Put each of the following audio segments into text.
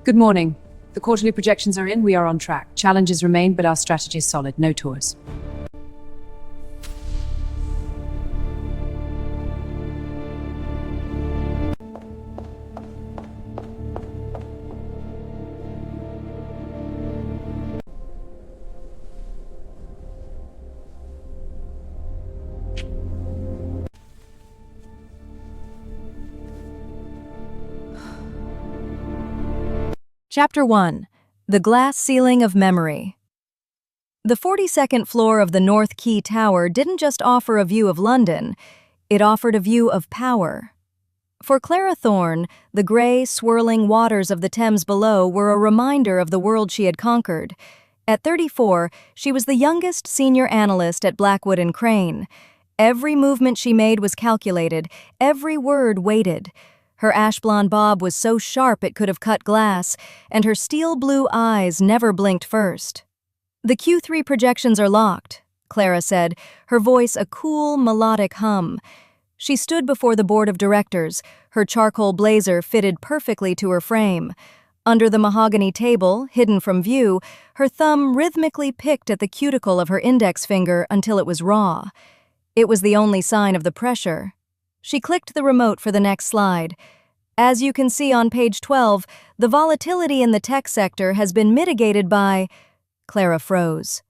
Good morning. The quarterly projections are in, we are on track. Challenges remain, but our strategy is solid. No tours. Chapter 1. The Glass Ceiling of Memory. The 42nd floor of the North Quay Tower didn't just offer a view of London, it offered a view of power. For Clara Thorne, the grey, swirling waters of the Thames below were a reminder of the world she had conquered. At 34, she was the youngest senior analyst at Blackwood & Crane. Every movement she made was calculated, every word weighted. Her ash-blonde bob was so sharp it could have cut glass, and her steel-blue eyes never blinked first. "The Q3 projections are locked," Clara said, her voice a cool, melodic hum. She stood before the board of directors, her charcoal blazer fitted perfectly to her frame. Under the mahogany table, hidden from view, her thumb rhythmically picked at the cuticle of her index finger until it was raw. It was the only sign of the pressure. She clicked the remote for the next slide. As you can see on page 12, the volatility in the tech sector has been mitigated by... Clara froze.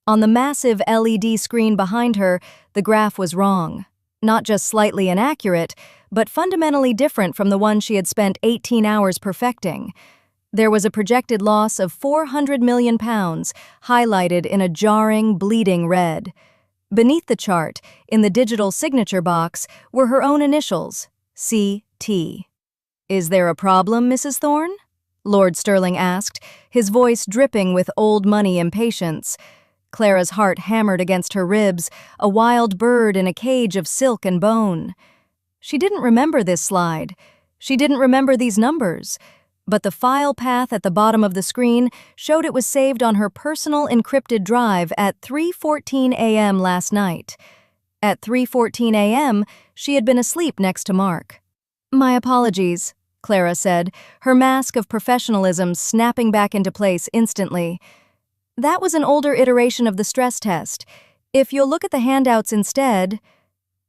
On the massive LED screen behind her, the graph was wrong. Not just slightly inaccurate, but fundamentally different from the one she had spent 18 hours perfecting. There was a projected loss of £400 million, highlighted in a jarring, bleeding red. Beneath the chart, in the digital signature box, were her own initials, C.T. "Is there a problem, Mrs. Thorne?" Lord Sterling asked, his voice dripping with old money impatience. Clara's heart hammered against her ribs, a wild bird in a cage of silk and bone. She didn't remember this slide. She didn't remember these numbers. But the file path at the bottom of the screen showed it was saved on her personal encrypted drive at 3:14 a.m. last night. At 3:14 a.m., she had been asleep next to Mark. "My apologies," Clara said, her mask of professionalism snapping back into place instantly. "That was an older iteration of the stress test. If you'll look at the handouts instead..."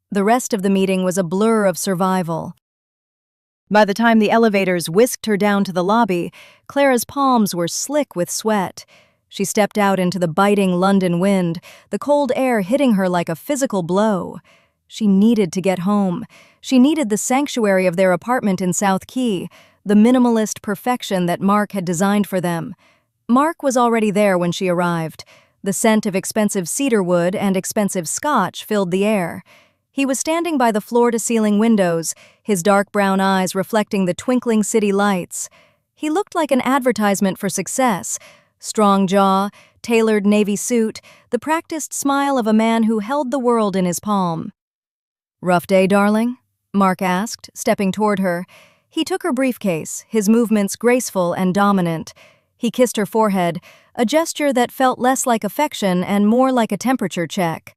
The rest of the meeting was a blur of survival. By the time the elevators whisked her down to the lobby, Clara's palms were slick with sweat. She stepped out into the biting London wind, the cold air hitting her like a physical blow. She needed to get home. She needed the sanctuary of their apartment in South Quay, the minimalist perfection that Mark had designed for them. Mark was already there when she arrived. The scent of expensive cedarwood and expensive scotch filled the air. He was standing by the floor-to-ceiling windows, his dark brown eyes reflecting the twinkling city lights. He looked like an advertisement for success. Strong jaw, tailored navy suit, the practiced smile of a man who held the world in his palm. "Rough day, darling?" Mark asked, stepping toward her. He took her briefcase, his movements graceful and dominant. He kissed her forehead, a gesture that felt less like affection and more like a temperature check.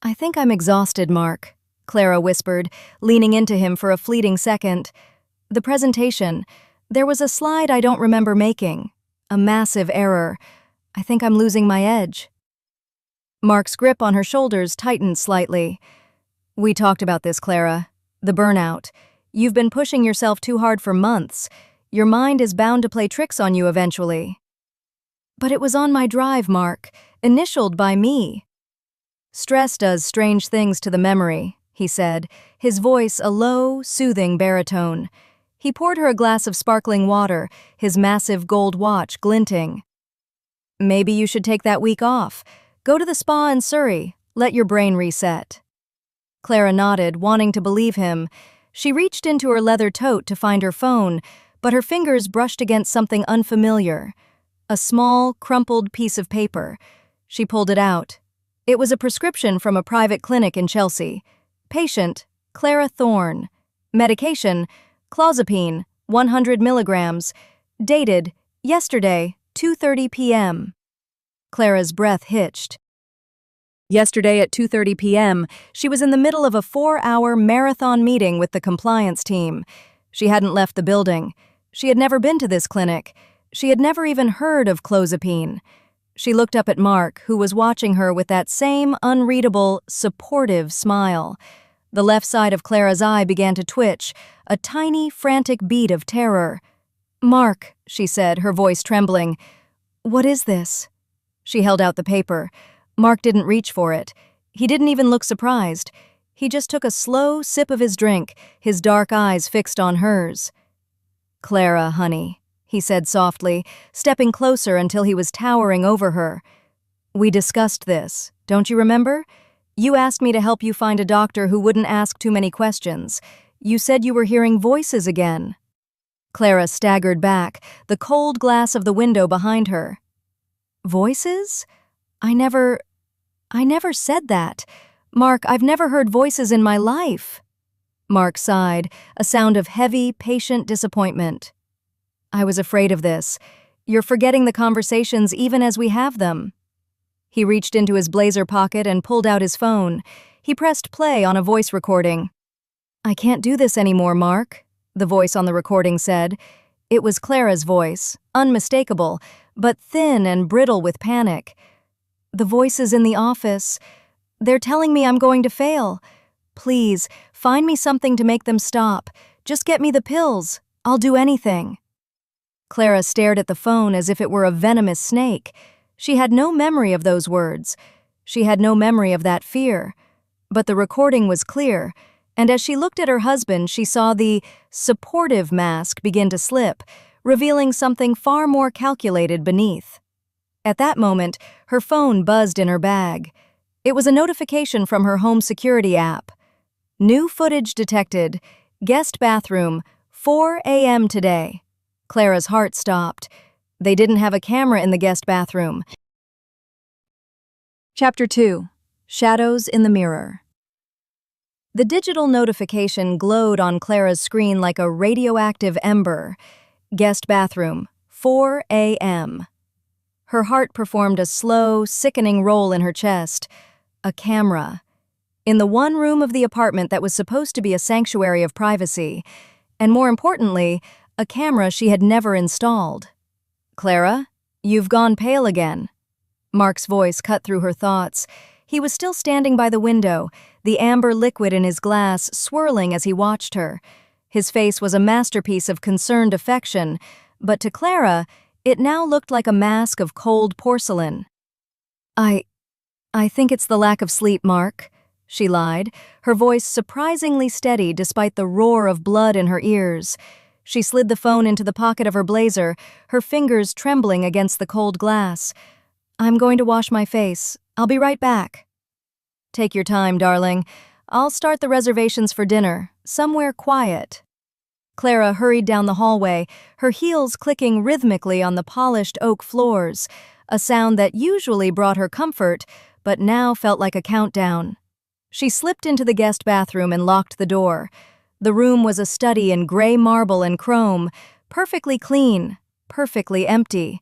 I think I'm exhausted, Mark," Clara whispered, leaning into him for a fleeting second. "The presentation. There was a slide I don't remember making. A massive error. I think I'm losing my edge." Mark's grip on her shoulders tightened slightly. "We talked about this, Clara. The burnout. You've been pushing yourself too hard for months. Your mind is bound to play tricks on you eventually." "But it was on my drive, Mark. Initialed by me." "Stress does strange things to the memory," he said, his voice a low, soothing baritone. He poured her a glass of sparkling water, his massive gold watch glinting. "Maybe you should take that week off. Go to the spa in Surrey. Let your brain reset." Clara nodded, wanting to believe him. She reached into her leather tote to find her phone, but her fingers brushed against something unfamiliar. A small, crumpled piece of paper. She pulled it out. It was a prescription from a private clinic in Chelsea. Patient, Clara Thorne. Medication, clozapine, 100 milligrams. Dated, yesterday, 2:30 p.m. Clara's breath hitched. Yesterday at 2:30 p.m., she was in the middle of a 4-hour marathon meeting with the compliance team. She hadn't left the building. She had never been to this clinic. She had never even heard of clozapine. She looked up at Mark, who was watching her with that same unreadable, supportive smile. The left side of Clara's eye began to twitch, a tiny, frantic beat of terror. "Mark," she said, her voice trembling. "What is this?" She held out the paper. Mark didn't reach for it. He didn't even look surprised. He just took a slow sip of his drink, his dark eyes fixed on hers. "Clara, honey," he said softly, stepping closer until he was towering over her. "We discussed this, don't you remember? You asked me to help you find a doctor who wouldn't ask too many questions. You said you were hearing voices again." Clara staggered back, the cold glass of the window behind her. "Voices? I never said that. Mark, I've never heard voices in my life." Mark sighed, a sound of heavy, patient disappointment. "I was afraid of this. You're forgetting the conversations even as we have them." He reached into his blazer pocket and pulled out his phone. He pressed play on a voice recording. "I can't do this anymore, Mark," the voice on the recording said. It was Clara's voice, unmistakable, but thin and brittle with panic. "The voices in the office, they're telling me I'm going to fail. Please, find me something to make them stop. Just get me the pills. I'll do anything." Clara stared at the phone as if it were a venomous snake. She had no memory of those words. She had no memory of that fear. But the recording was clear, and as she looked at her husband, she saw the supportive mask begin to slip, revealing something far more calculated beneath. At that moment, her phone buzzed in her bag. It was a notification from her home security app. "New footage detected. Guest bathroom, 4 a.m. today." Clara's heart stopped. They didn't have a camera in the guest bathroom. Chapter 2. Shadows in the Mirror. The digital notification glowed on Clara's screen like a radioactive ember. Guest bathroom, 4 a.m. Her heart performed a slow, sickening roll in her chest. A camera. In the one room of the apartment that was supposed to be a sanctuary of privacy. And more importantly, a camera she had never installed. "Clara, you've gone pale again." Mark's voice cut through her thoughts. He was still standing by the window, the amber liquid in his glass swirling as he watched her. His face was a masterpiece of concerned affection, but to Clara, it now looked like a mask of cold porcelain. I think it's the lack of sleep, Mark," she lied, her voice surprisingly steady despite the roar of blood in her ears. She slid the phone into the pocket of her blazer, her fingers trembling against the cold glass. "I'm going to wash my face. I'll be right back." "Take your time, darling. I'll start the reservations for dinner, somewhere quiet." Clara hurried down the hallway, her heels clicking rhythmically on the polished oak floors, a sound that usually brought her comfort, but now felt like a countdown. She slipped into the guest bathroom and locked the door. The room was a study in gray marble and chrome, perfectly clean, perfectly empty.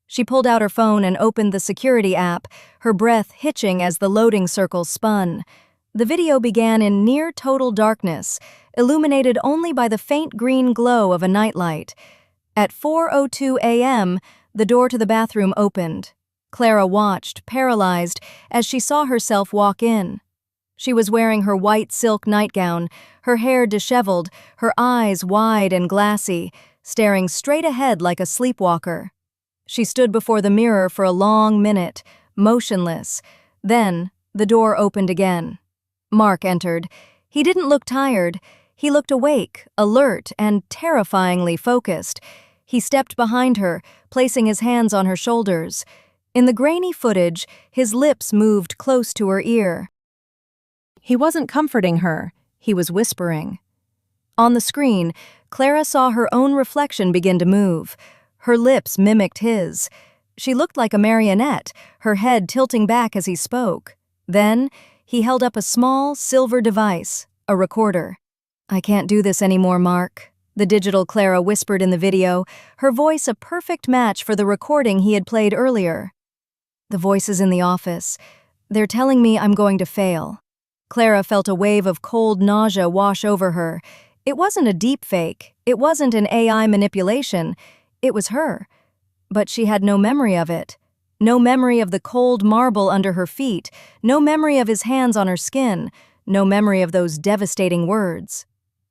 She pulled out her phone and opened the security app, her breath hitching as the loading circle spun. The video began in near total darkness, illuminated only by the faint green glow of a nightlight. At 4:02 a.m., the door to the bathroom opened. Clara watched, paralyzed, as she saw herself walk in. She was wearing her white silk nightgown, her hair disheveled, her eyes wide and glassy, staring straight ahead like a sleepwalker. She stood before the mirror for a long minute, motionless. Then, the door opened again. Mark entered. He didn't look tired. He looked awake, alert, and terrifyingly focused. He stepped behind her, placing his hands on her shoulders. In the grainy footage, his lips moved close to her ear. He wasn't comforting her. He was whispering. On the screen, Clara saw her own reflection begin to move. Her lips mimicked his. She looked like a marionette, her head tilting back as he spoke. Then, he held up a small, silver device, a recorder. "I can't do this anymore, Mark," the digital Clara whispered in the video, her voice a perfect match for the recording he had played earlier. "The voices in the office. They're telling me I'm going to fail." Clara felt a wave of cold nausea wash over her. It wasn't a deep fake. It wasn't an AI manipulation. It was her. But she had no memory of it. No memory of the cold marble under her feet. No memory of his hands on her skin. No memory of those devastating words.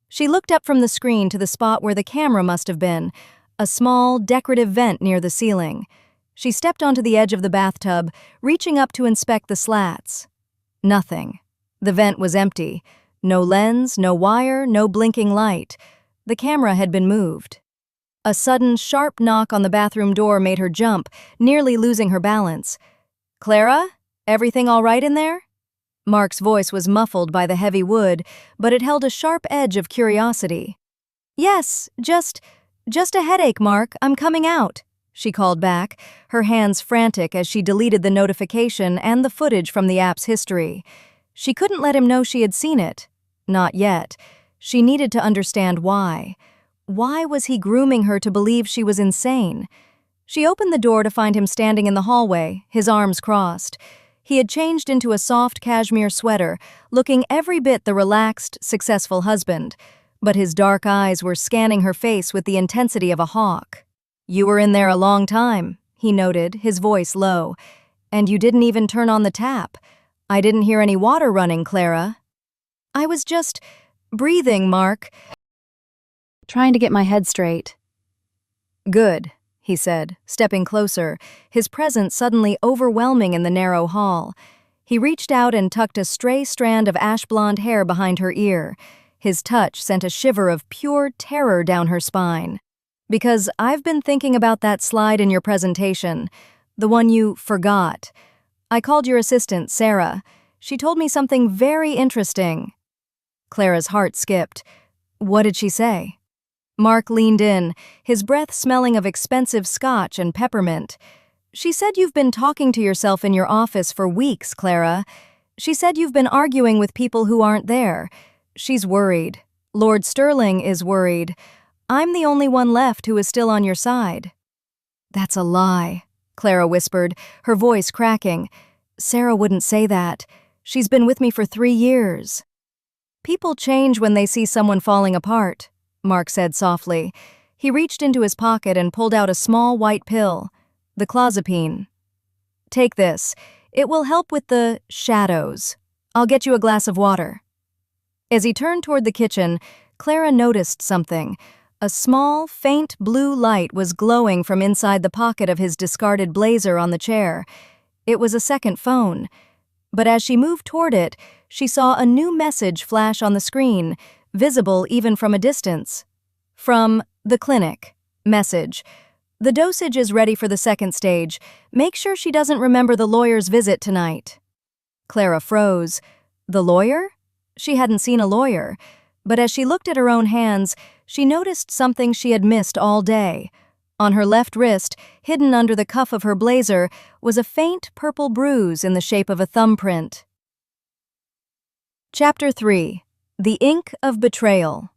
She looked up from the screen to the spot where the camera must have been, a small, decorative vent near the ceiling. She stepped onto the edge of the bathtub, reaching up to inspect the slats. Nothing. The vent was empty. No lens, no wire, no blinking light. The camera had been moved. A sudden, sharp knock on the bathroom door made her jump, nearly losing her balance. "Clara? Everything all right in there?" Mark's voice was muffled by the heavy wood, but it held a sharp edge of curiosity. "Yes, just a headache, Mark. I'm coming out," she called back, her hands frantic as she deleted the notification and the footage from the app's history. She couldn't let him know she had seen it. Not yet. She needed to understand why. Why was he grooming her to believe she was insane? She opened the door to find him standing in the hallway, his arms crossed. He had changed into a soft cashmere sweater, looking every bit the relaxed, successful husband. But his dark eyes were scanning her face with the intensity of a hawk. "You were in there a long time," he noted, his voice low. "And you didn't even turn on the tap. I didn't hear any water running, Clara." "I was just breathing, Mark. Trying to get my head straight." "Good," he said, stepping closer, his presence suddenly overwhelming in the narrow hall. He reached out and tucked a stray strand of ash-blonde hair behind her ear. His touch sent a shiver of pure terror down her spine. "Because I've been thinking about that slide in your presentation, the one you forgot. I called your assistant, Sarah. She told me something very interesting." Clara's heart skipped. "What did she say?" Mark leaned in, his breath smelling of expensive scotch and peppermint. "She said you've been talking to yourself in your office for weeks, Clara. She said you've been arguing with people who aren't there. She's worried. Lord Sterling is worried. I'm the only one left who is still on your side." "That's a lie," Clara whispered, her voice cracking. "Sarah wouldn't say that. She's been with me for 3 years." "People change when they see someone falling apart," Mark said softly. He reached into his pocket and pulled out a small white pill, the clozapine. "Take this. It will help with the shadows. I'll get you a glass of water." As he turned toward the kitchen, Clara noticed something. A small, faint blue light was glowing from inside the pocket of his discarded blazer on the chair. It was a second phone. But as she moved toward it, she saw a new message flash on the screen, visible even from a distance. From the clinic. Message. "The dosage is ready for the second stage. Make sure she doesn't remember the lawyer's visit tonight." Clara froze. The lawyer? She hadn't seen a lawyer. But as she looked at her own hands, she noticed something she had missed all day. On her left wrist, hidden under the cuff of her blazer, was a faint purple bruise in the shape of a thumbprint. Chapter 3. The Ink of Betrayal.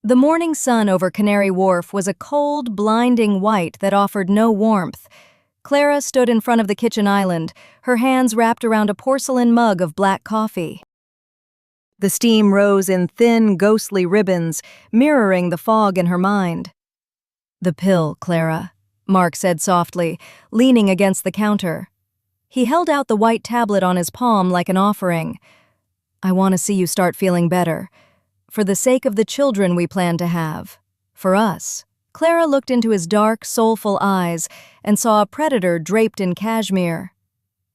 The morning sun over Canary Wharf was a cold, blinding white that offered no warmth. Clara stood in front of the kitchen island, her hands wrapped around a porcelain mug of black coffee. The steam rose in thin, ghostly ribbons, mirroring the fog in her mind. "The pill, Clara," Mark said softly, leaning against the counter. He held out the white tablet on his palm like an offering. "I want to see you start feeling better. For the sake of the children we plan to have. For us." Clara looked into his dark, soulful eyes and saw a predator draped in cashmere.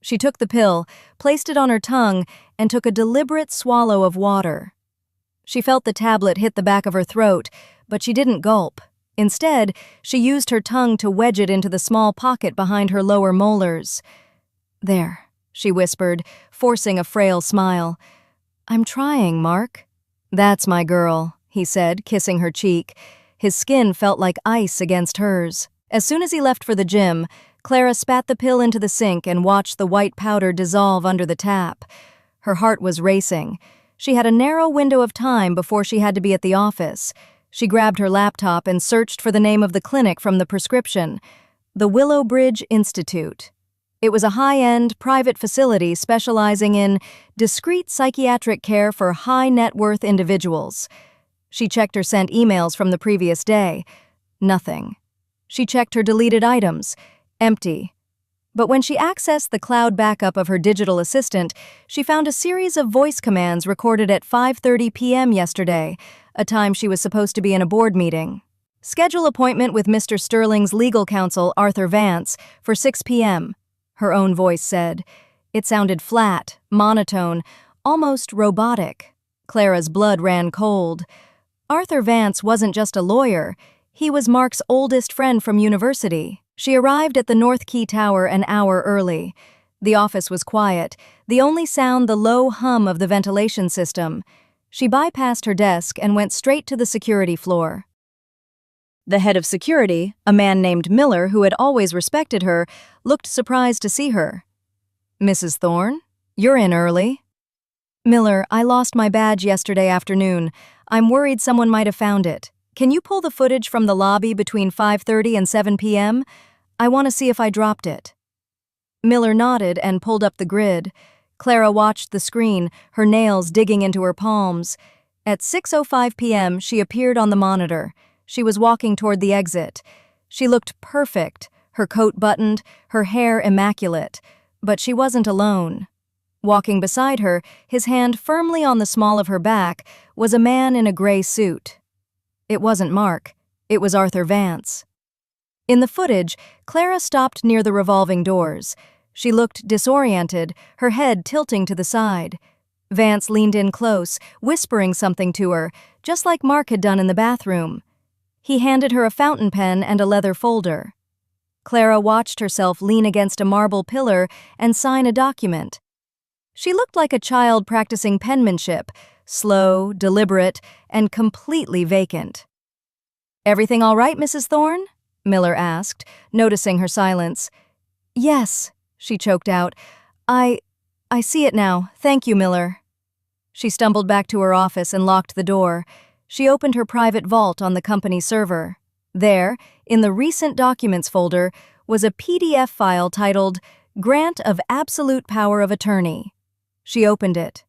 She took the pill, placed it on her tongue, and took a deliberate swallow of water. She felt the tablet hit the back of her throat, but she didn't gulp. Instead, she used her tongue to wedge it into the small pocket behind her lower molars. "There," she whispered, forcing a frail smile. "I'm trying, Mark." "That's my girl," he said, kissing her cheek. His skin felt like ice against hers. As soon as he left for the gym, Clara spat the pill into the sink and watched the white powder dissolve under the tap. Her heart was racing. She had a narrow window of time before she had to be at the office. She grabbed her laptop and searched for the name of the clinic from the prescription. The Willowbridge Institute. It was a high-end, private facility specializing in discreet psychiatric care for high-net-worth individuals. She checked her sent emails from the previous day. Nothing. She checked her deleted items. Empty. But when she accessed the cloud backup of her digital assistant, she found a series of voice commands recorded at 5:30 p.m. yesterday, a time she was supposed to be in a board meeting. Schedule appointment with Mr. Sterling's legal counsel, Arthur Vance, for 6 p.m., her own voice said. It sounded flat, monotone, almost robotic. Clara's blood ran cold. Arthur Vance wasn't just a lawyer. He was Mark's oldest friend from university. She arrived at the North Key Tower an hour early. The office was quiet, the only sound the low hum of the ventilation system. She bypassed her desk and went straight to the security floor. The head of security, a man named Miller who had always respected her, looked surprised to see her. "Mrs. Thorne, you're in early." "Miller, I lost my badge yesterday afternoon. I'm worried someone might have found it. Can you pull the footage from the lobby between 5:30 and 7 p.m.? I want to see if I dropped it." Miller nodded and pulled up the grid. Clara watched the screen, her nails digging into her palms. At 6:05 p.m., she appeared on the monitor. She was walking toward the exit. She looked perfect, her coat buttoned, her hair immaculate. But she wasn't alone. Walking beside her, his hand firmly on the small of her back, was a man in a gray suit. It wasn't Mark. It was Arthur Vance. In the footage, Clara stopped near the revolving doors. She looked disoriented, her head tilting to the side. Vance leaned in close, whispering something to her, just like Mark had done in the bathroom. He handed her a fountain pen and a leather folder. Clara watched herself lean against a marble pillar and sign a document. She looked like a child practicing penmanship, slow, deliberate, and completely vacant. "Everything all right, Mrs. Thorne?" Miller asked, noticing her silence. "Yes," she choked out. I see it now. Thank you, Miller." She stumbled back to her office and locked the door. She opened her private vault on the company server. There, in the Recent Documents folder, was a PDF file titled Grant of Absolute Power of Attorney. She opened it.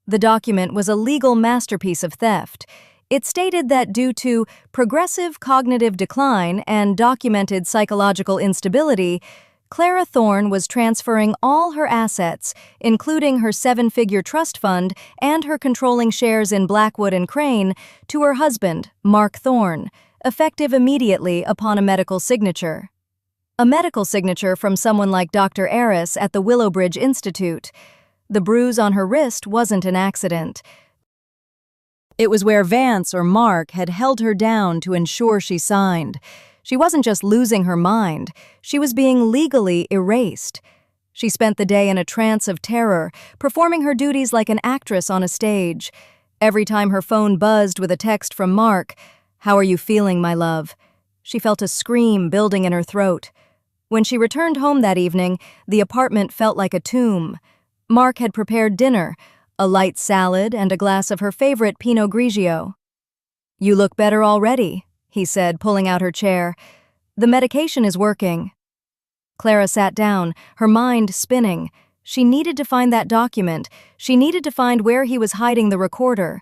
The document was a legal masterpiece of theft. It stated that due to progressive cognitive decline and documented psychological instability, Clara Thorne was transferring all her assets, including her 7-figure trust fund and her controlling shares in Blackwood and Crane, to her husband, Mark Thorne, effective immediately upon a medical signature. A medical signature from someone like Dr. Aris at the Willowbridge Institute. The bruise on her wrist wasn't an accident. It was where Vance or Mark had held her down to ensure she signed. She wasn't just losing her mind, she was being legally erased. She spent the day in a trance of terror, performing her duties like an actress on a stage. Every time her phone buzzed with a text from Mark, "How are you feeling, my love?" she felt a scream building in her throat. When she returned home that evening, the apartment felt like a tomb. Mark had prepared dinner, a light salad and a glass of her favorite Pinot Grigio. "You look better already," he said, pulling out her chair. "The medication is working." Clara sat down, her mind spinning. She needed to find that document. She needed to find where he was hiding the recorder.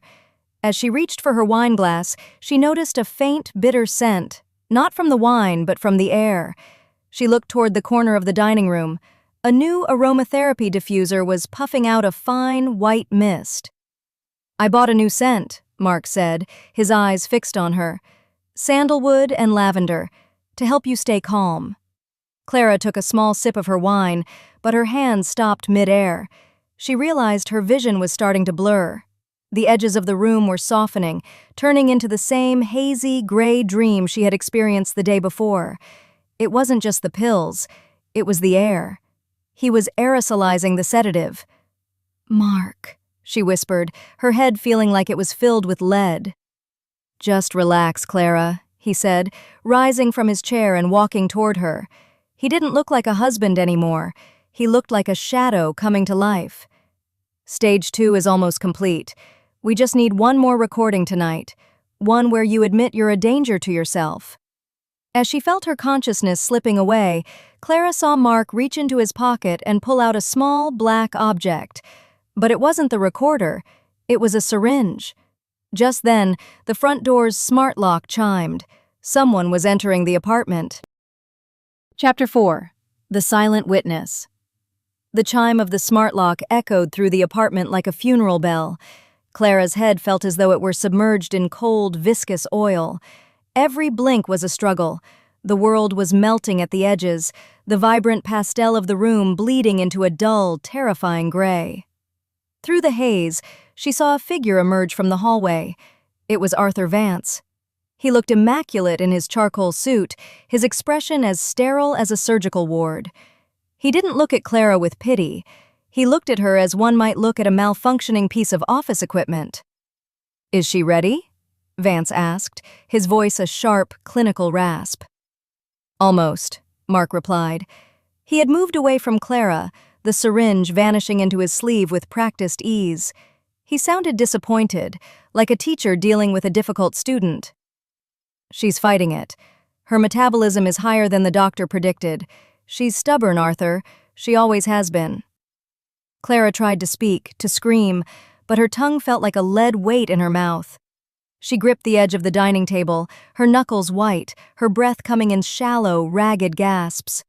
As she reached for her wine glass, she noticed a faint, bitter scent, not from the wine, but from the air. She looked toward the corner of the dining room. A new aromatherapy diffuser was puffing out a fine, white mist. "I bought a new scent," Mark said, his eyes fixed on her. "Sandalwood and lavender, to help you stay calm." Clara took a small sip of her wine, but her hand stopped mid-air. She realized her vision was starting to blur. The edges of the room were softening, turning into the same hazy, gray dream she had experienced the day before. It wasn't just the pills, it was the air. He was aerosolizing the sedative. "Mark," she whispered, her head feeling like it was filled with lead. "Just relax, Clara," he said, rising from his chair and walking toward her. He didn't look like a husband anymore. He looked like a shadow coming to life. "Stage 2 is almost complete. We just need one more recording tonight, one where you admit you're a danger to yourself." As she felt her consciousness slipping away, Clara saw Mark reach into his pocket and pull out a small, black object. But it wasn't the recorder. It was a syringe. Just then, the front door's smart lock chimed. Someone was entering the apartment. Chapter 4. The Silent Witness. The chime of the smart lock echoed through the apartment like a funeral bell. Clara's head felt as though it were submerged in cold, viscous oil. Every blink was a struggle. The world was melting at the edges, the vibrant pastel of the room bleeding into a dull, terrifying gray. Through the haze, she saw a figure emerge from the hallway. It was Arthur Vance. He looked immaculate in his charcoal suit, his expression as sterile as a surgical ward. He didn't look at Clara with pity. He looked at her as one might look at a malfunctioning piece of office equipment. "Is she ready?" Vance asked, his voice a sharp, clinical rasp. "Almost," Mark replied. He had moved away from Clara, the syringe vanishing into his sleeve with practiced ease. He sounded disappointed, like a teacher dealing with a difficult student. "She's fighting it. Her metabolism is higher than the doctor predicted. She's stubborn, Arthur. She always has been." Clara tried to speak, to scream, but her tongue felt like a lead weight in her mouth. She gripped the edge of the dining table, her knuckles white, her breath coming in shallow, ragged gasps.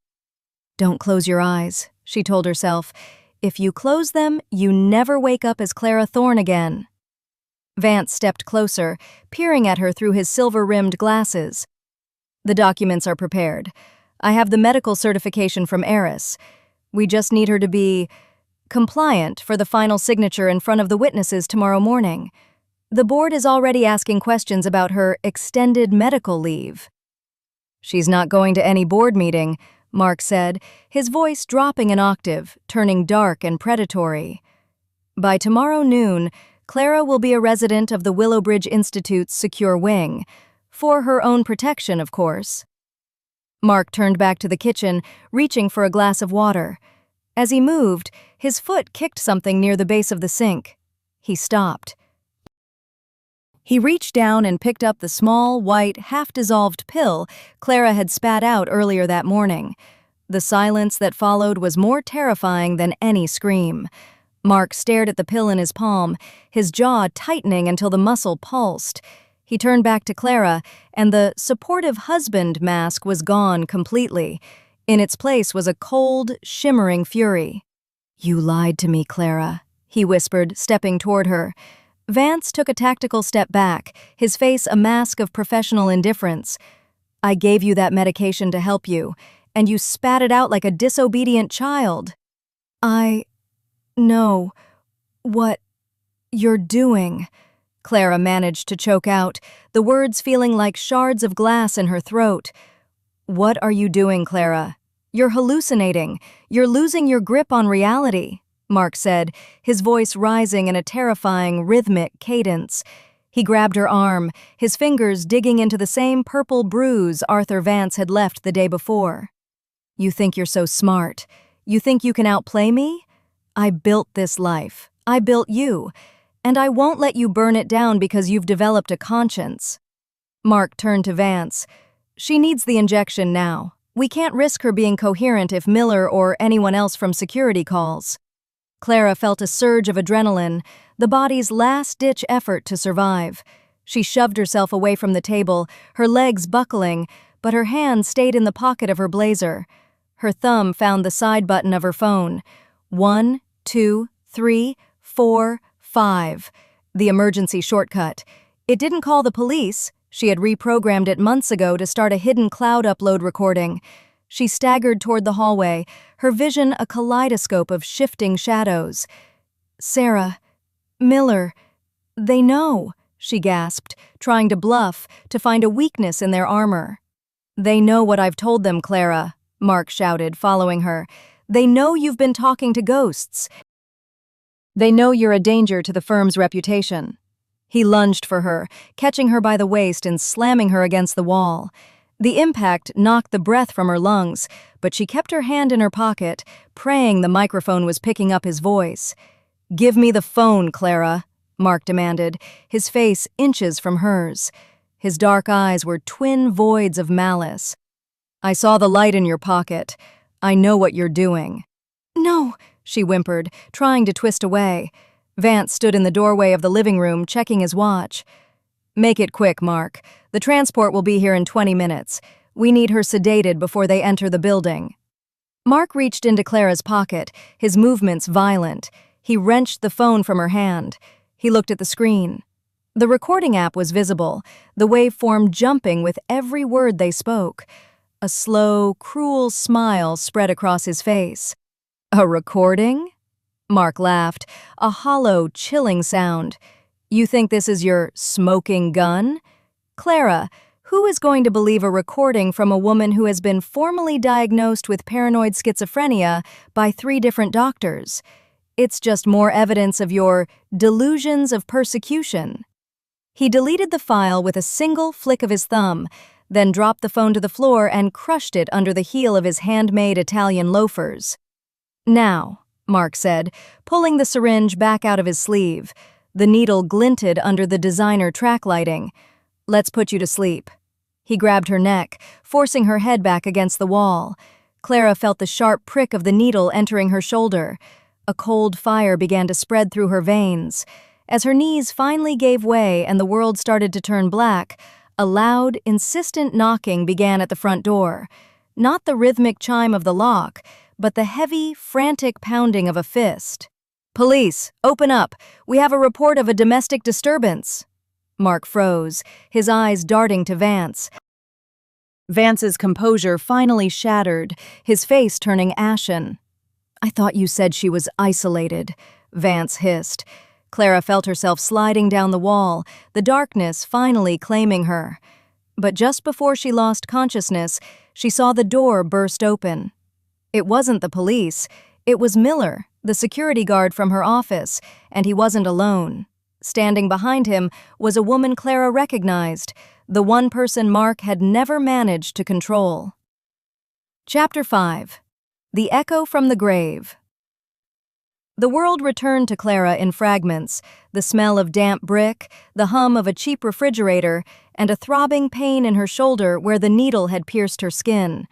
"Don't close your eyes," she told herself. "If you close them, you never wake up as Clara Thorne again." Vance stepped closer, peering at her through his silver-rimmed glasses. "The documents are prepared. I have the medical certification from Eris. We just need her to be compliant for the final signature in front of the witnesses tomorrow morning. The board is already asking questions about her extended medical leave." "She's not going to any board meeting," Mark said, his voice dropping an octave, turning dark and predatory. "By tomorrow noon, Clara will be a resident of the Willowbridge Institute's secure wing. For her own protection, of course." Mark turned back to the kitchen, reaching for a glass of water. As he moved, his foot kicked something near the base of the sink. He stopped. He reached down and picked up the small, white, half-dissolved pill Clara had spat out earlier that morning. The silence that followed was more terrifying than any scream. Mark stared at the pill in his palm, his jaw tightening until the muscle pulsed. He turned back to Clara, and the supportive husband mask was gone completely. In its place was a cold, shimmering fury. "You lied to me, Clara," he whispered, stepping toward her. Vance took a tactical step back, his face a mask of professional indifference. "I gave you that medication to help you, and you spat it out like a disobedient child." "I know what you're doing," Clara managed to choke out, the words feeling like shards of glass in her throat. "What are you doing, Clara? You're hallucinating. You're losing your grip on reality," Mark said, his voice rising in a terrifying, rhythmic cadence. He grabbed her arm, his fingers digging into the same purple bruise Arthur Vance had left the day before. "You think you're so smart. You think you can outplay me? I built this life. I built you. And I won't let you burn it down because you've developed a conscience." Mark turned to Vance. "She needs the injection now. We can't risk her being coherent if Miller or anyone else from security calls." Clara felt a surge of adrenaline, the body's last-ditch effort to survive. She shoved herself away from the table, her legs buckling, but her hand stayed in the pocket of her blazer. Her thumb found the side button of her phone. 1, 2, 3, 4, 5. The emergency shortcut. It didn't call the police. She had reprogrammed it months ago to start a hidden cloud upload recording. She staggered toward the hallway, her vision a kaleidoscope of shifting shadows. "Sarah, Miller, they know," she gasped, trying to bluff, to find a weakness in their armor. "They know what I've told them, Clara," Mark shouted, following her. "They know you've been talking to ghosts. They know you're a danger to the firm's reputation." He lunged for her, catching her by the waist and slamming her against the wall. The impact knocked the breath from her lungs, but she kept her hand in her pocket, praying the microphone was picking up his voice. "Give me the phone, Clara," Mark demanded, his face inches from hers. His dark eyes were twin voids of malice. "I saw the light in your pocket. I know what you're doing." "No," she whimpered, trying to twist away. Vance stood in the doorway of the living room, checking his watch. "Make it quick, Mark. The transport will be here in 20 minutes. We need her sedated before they enter the building." Mark reached into Clara's pocket, his movements violent. He wrenched the phone from her hand. He looked at the screen. The recording app was visible, the waveform jumping with every word they spoke. A slow, cruel smile spread across his face. "A recording?" Mark laughed, a hollow, chilling sound. "You think this is your smoking gun? Clara, who is going to believe a recording from a woman who has been formally diagnosed with paranoid schizophrenia by 3 different doctors? It's just more evidence of your delusions of persecution." He deleted the file with a single flick of his thumb, then dropped the phone to the floor and crushed it under the heel of his handmade Italian loafers. "Now," Mark said, pulling the syringe back out of his sleeve. The needle glinted under the designer track lighting. "Let's put you to sleep." He grabbed her neck, forcing her head back against the wall. Clara felt the sharp prick of the needle entering her shoulder. A cold fire began to spread through her veins. As her knees finally gave way and the world started to turn black, a loud, insistent knocking began at the front door. Not the rhythmic chime of the lock, but the heavy, frantic pounding of a fist. "Police, open up! We have a report of a domestic disturbance." Mark froze, his eyes darting to Vance. Vance's composure finally shattered, his face turning ashen. "I thought you said she was isolated," Vance hissed. Clara felt herself sliding down the wall, the darkness finally claiming her. But just before she lost consciousness, she saw the door burst open. It wasn't the police, it was Miller, the security guard from her office, and he wasn't alone. Standing behind him was a woman Clara recognized, the one person Mark had never managed to control. Chapter 5. The Echo from the Grave. The world returned to Clara in fragments, the smell of damp brick, the hum of a cheap refrigerator, and a throbbing pain in her shoulder where the needle had pierced her skin.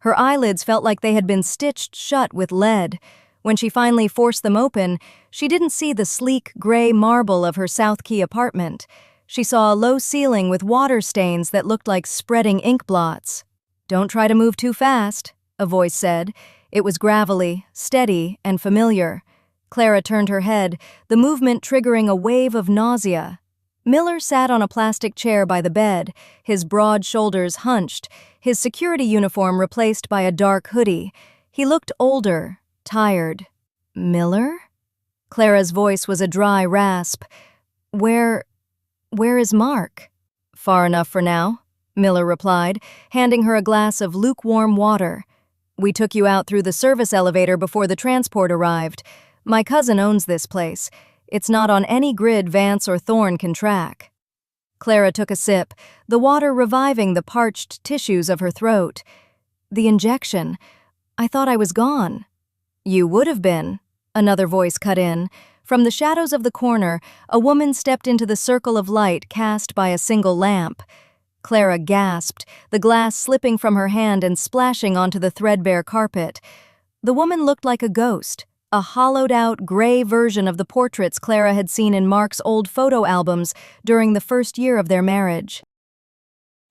Her eyelids felt like they had been stitched shut with lead. When she finally forced them open, she didn't see the sleek gray marble of her South Key apartment. She saw a low ceiling with water stains that looked like spreading ink blots. "Don't try to move too fast," a voice said. It was gravelly, steady, and familiar. Clara turned her head, the movement triggering a wave of nausea. Miller sat on a plastic chair by the bed, his broad shoulders hunched, his security uniform replaced by a dark hoodie. He looked older, tired. "Miller?" Clara's voice was a dry rasp. Where is Mark?" "Far enough for now," Miller replied, handing her a glass of lukewarm water. "We took you out through the service elevator before the transport arrived. My cousin owns this place. It's not on any grid Vance or Thorne can track." Clara took a sip, the water reviving the parched tissues of her throat. "The injection. I thought I was gone." "You would have been," another voice cut in. From the shadows of the corner, a woman stepped into the circle of light cast by a single lamp. Clara gasped, the glass slipping from her hand and splashing onto the threadbare carpet. The woman looked like a ghost, a hollowed-out, gray version of the portraits Clara had seen in Mark's old photo albums during the first year of their marriage.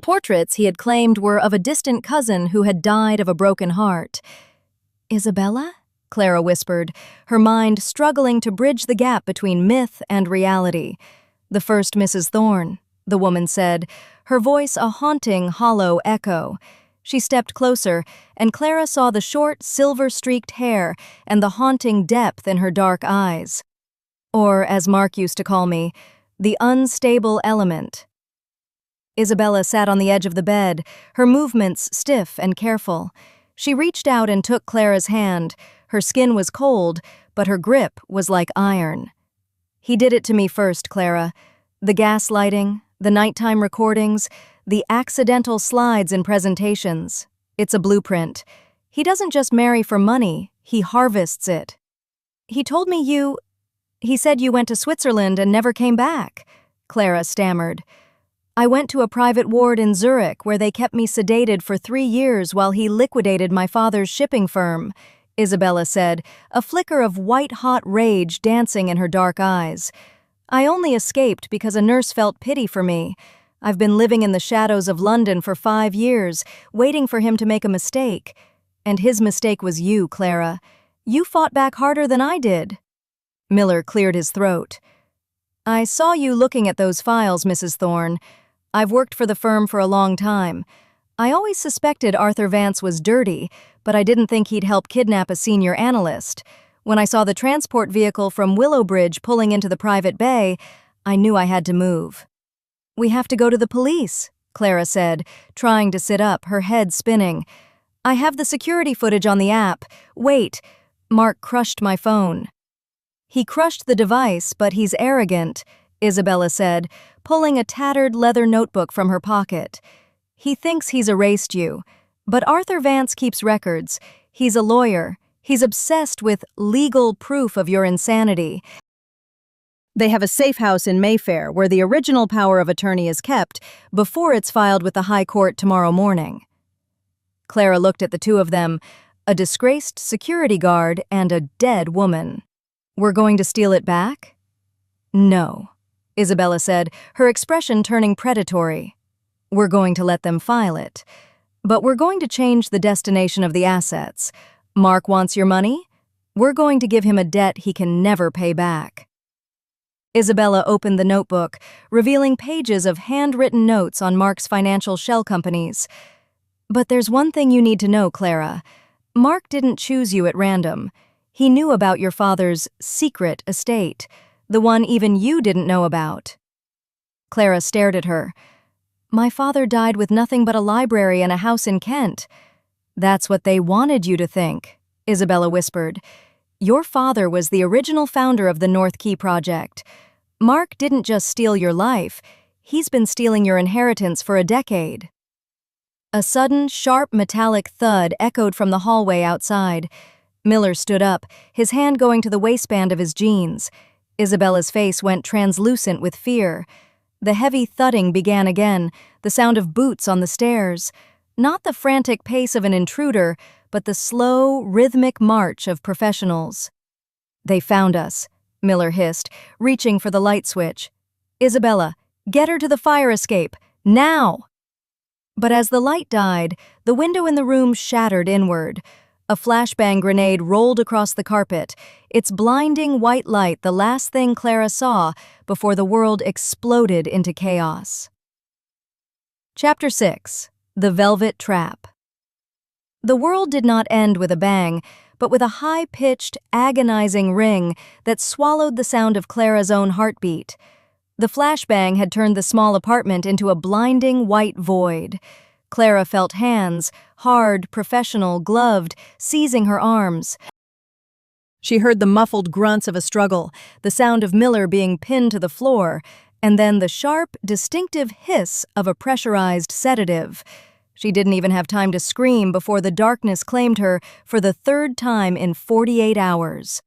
Portraits he had claimed were of a distant cousin who had died of a broken heart. "Isabella?" Clara whispered, her mind struggling to bridge the gap between myth and reality. "The first Mrs. Thorne," the woman said, her voice a haunting, hollow echo. She stepped closer, and Clara saw the short, silver-streaked hair and the haunting depth in her dark eyes. Or, as Mark used to call me, the unstable element. Isabella sat on the edge of the bed, her movements stiff and careful. She reached out and took Clara's hand. Her skin was cold, but her grip was like iron. "He did it to me first, Clara. The gaslighting, the nighttime recordings, the accidental slides in presentations. It's a blueprint. He doesn't just marry for money, he harvests it. He told me he said you went to Switzerland and never came back," Clara stammered. "I went to a private ward in Zurich where they kept me sedated for 3 years while he liquidated my father's shipping firm. Isabella said, a flicker of white-hot rage dancing in her dark eyes. I only escaped because a nurse felt pity for me. I've been living in the shadows of London for 5 years, waiting for him to make a mistake. And his mistake was you, Clara. You fought back harder than I did. Miller cleared his throat. I saw you looking at those files, Mrs. Thorne. I've worked for the firm for a long time. I always suspected Arthur Vance was dirty, but I didn't think he'd help kidnap a senior analyst. When I saw the transport vehicle from Willowbridge pulling into the private bay, I knew I had to move. We have to go to the police, Clara said, trying to sit up, her head spinning. I have the security footage on the app. Wait, Mark crushed my phone. He crushed the device, but he's arrogant, Isabella said, pulling a tattered leather notebook from her pocket. He thinks he's erased you, but Arthur Vance keeps records. He's a lawyer. He's obsessed with legal proof of your insanity. They have a safe house in Mayfair where the original power of attorney is kept before it's filed with the High Court tomorrow morning. Clara looked at the two of them, a disgraced security guard and a dead woman. We're going to steal it back? No, Isabella said, her expression turning predatory. We're going to let them file it. But we're going to change the destination of the assets. Mark wants your money? We're going to give him a debt he can never pay back. Isabella opened the notebook, revealing pages of handwritten notes on Mark's financial shell companies. But there's one thing you need to know, Clara. Mark didn't choose you at random. He knew about your father's secret estate, the one even you didn't know about. Clara stared at her. My father died with nothing but a library and a house in Kent. That's what they wanted you to think, Isabella whispered. Your father was the original founder of the North Key Project. Mark didn't just steal your life, he's been stealing your inheritance for a decade. A sudden, sharp metallic thud echoed from the hallway outside. Miller stood up, his hand going to the waistband of his jeans. Isabella's face went translucent with fear. The heavy thudding began again, the sound of boots on the stairs. Not the frantic pace of an intruder, but the slow, rhythmic march of professionals. They found us, Miller hissed, reaching for the light switch. Isabella, get her to the fire escape, now! But as the light died, the window in the room shattered inward. A flashbang grenade rolled across the carpet, its blinding white light the last thing Clara saw before the world exploded into chaos. Chapter 6. The Velvet Trap. The world did not end with a bang, but with a high-pitched, agonizing ring that swallowed the sound of Clara's own heartbeat. The flashbang had turned the small apartment into a blinding white void. Clara felt hands, hard, professional, gloved, seizing her arms. She heard the muffled grunts of a struggle, the sound of Miller being pinned to the floor, and then the sharp, distinctive hiss of a pressurized sedative. She didn't even have time to scream before the darkness claimed her for the third time in 48 hours.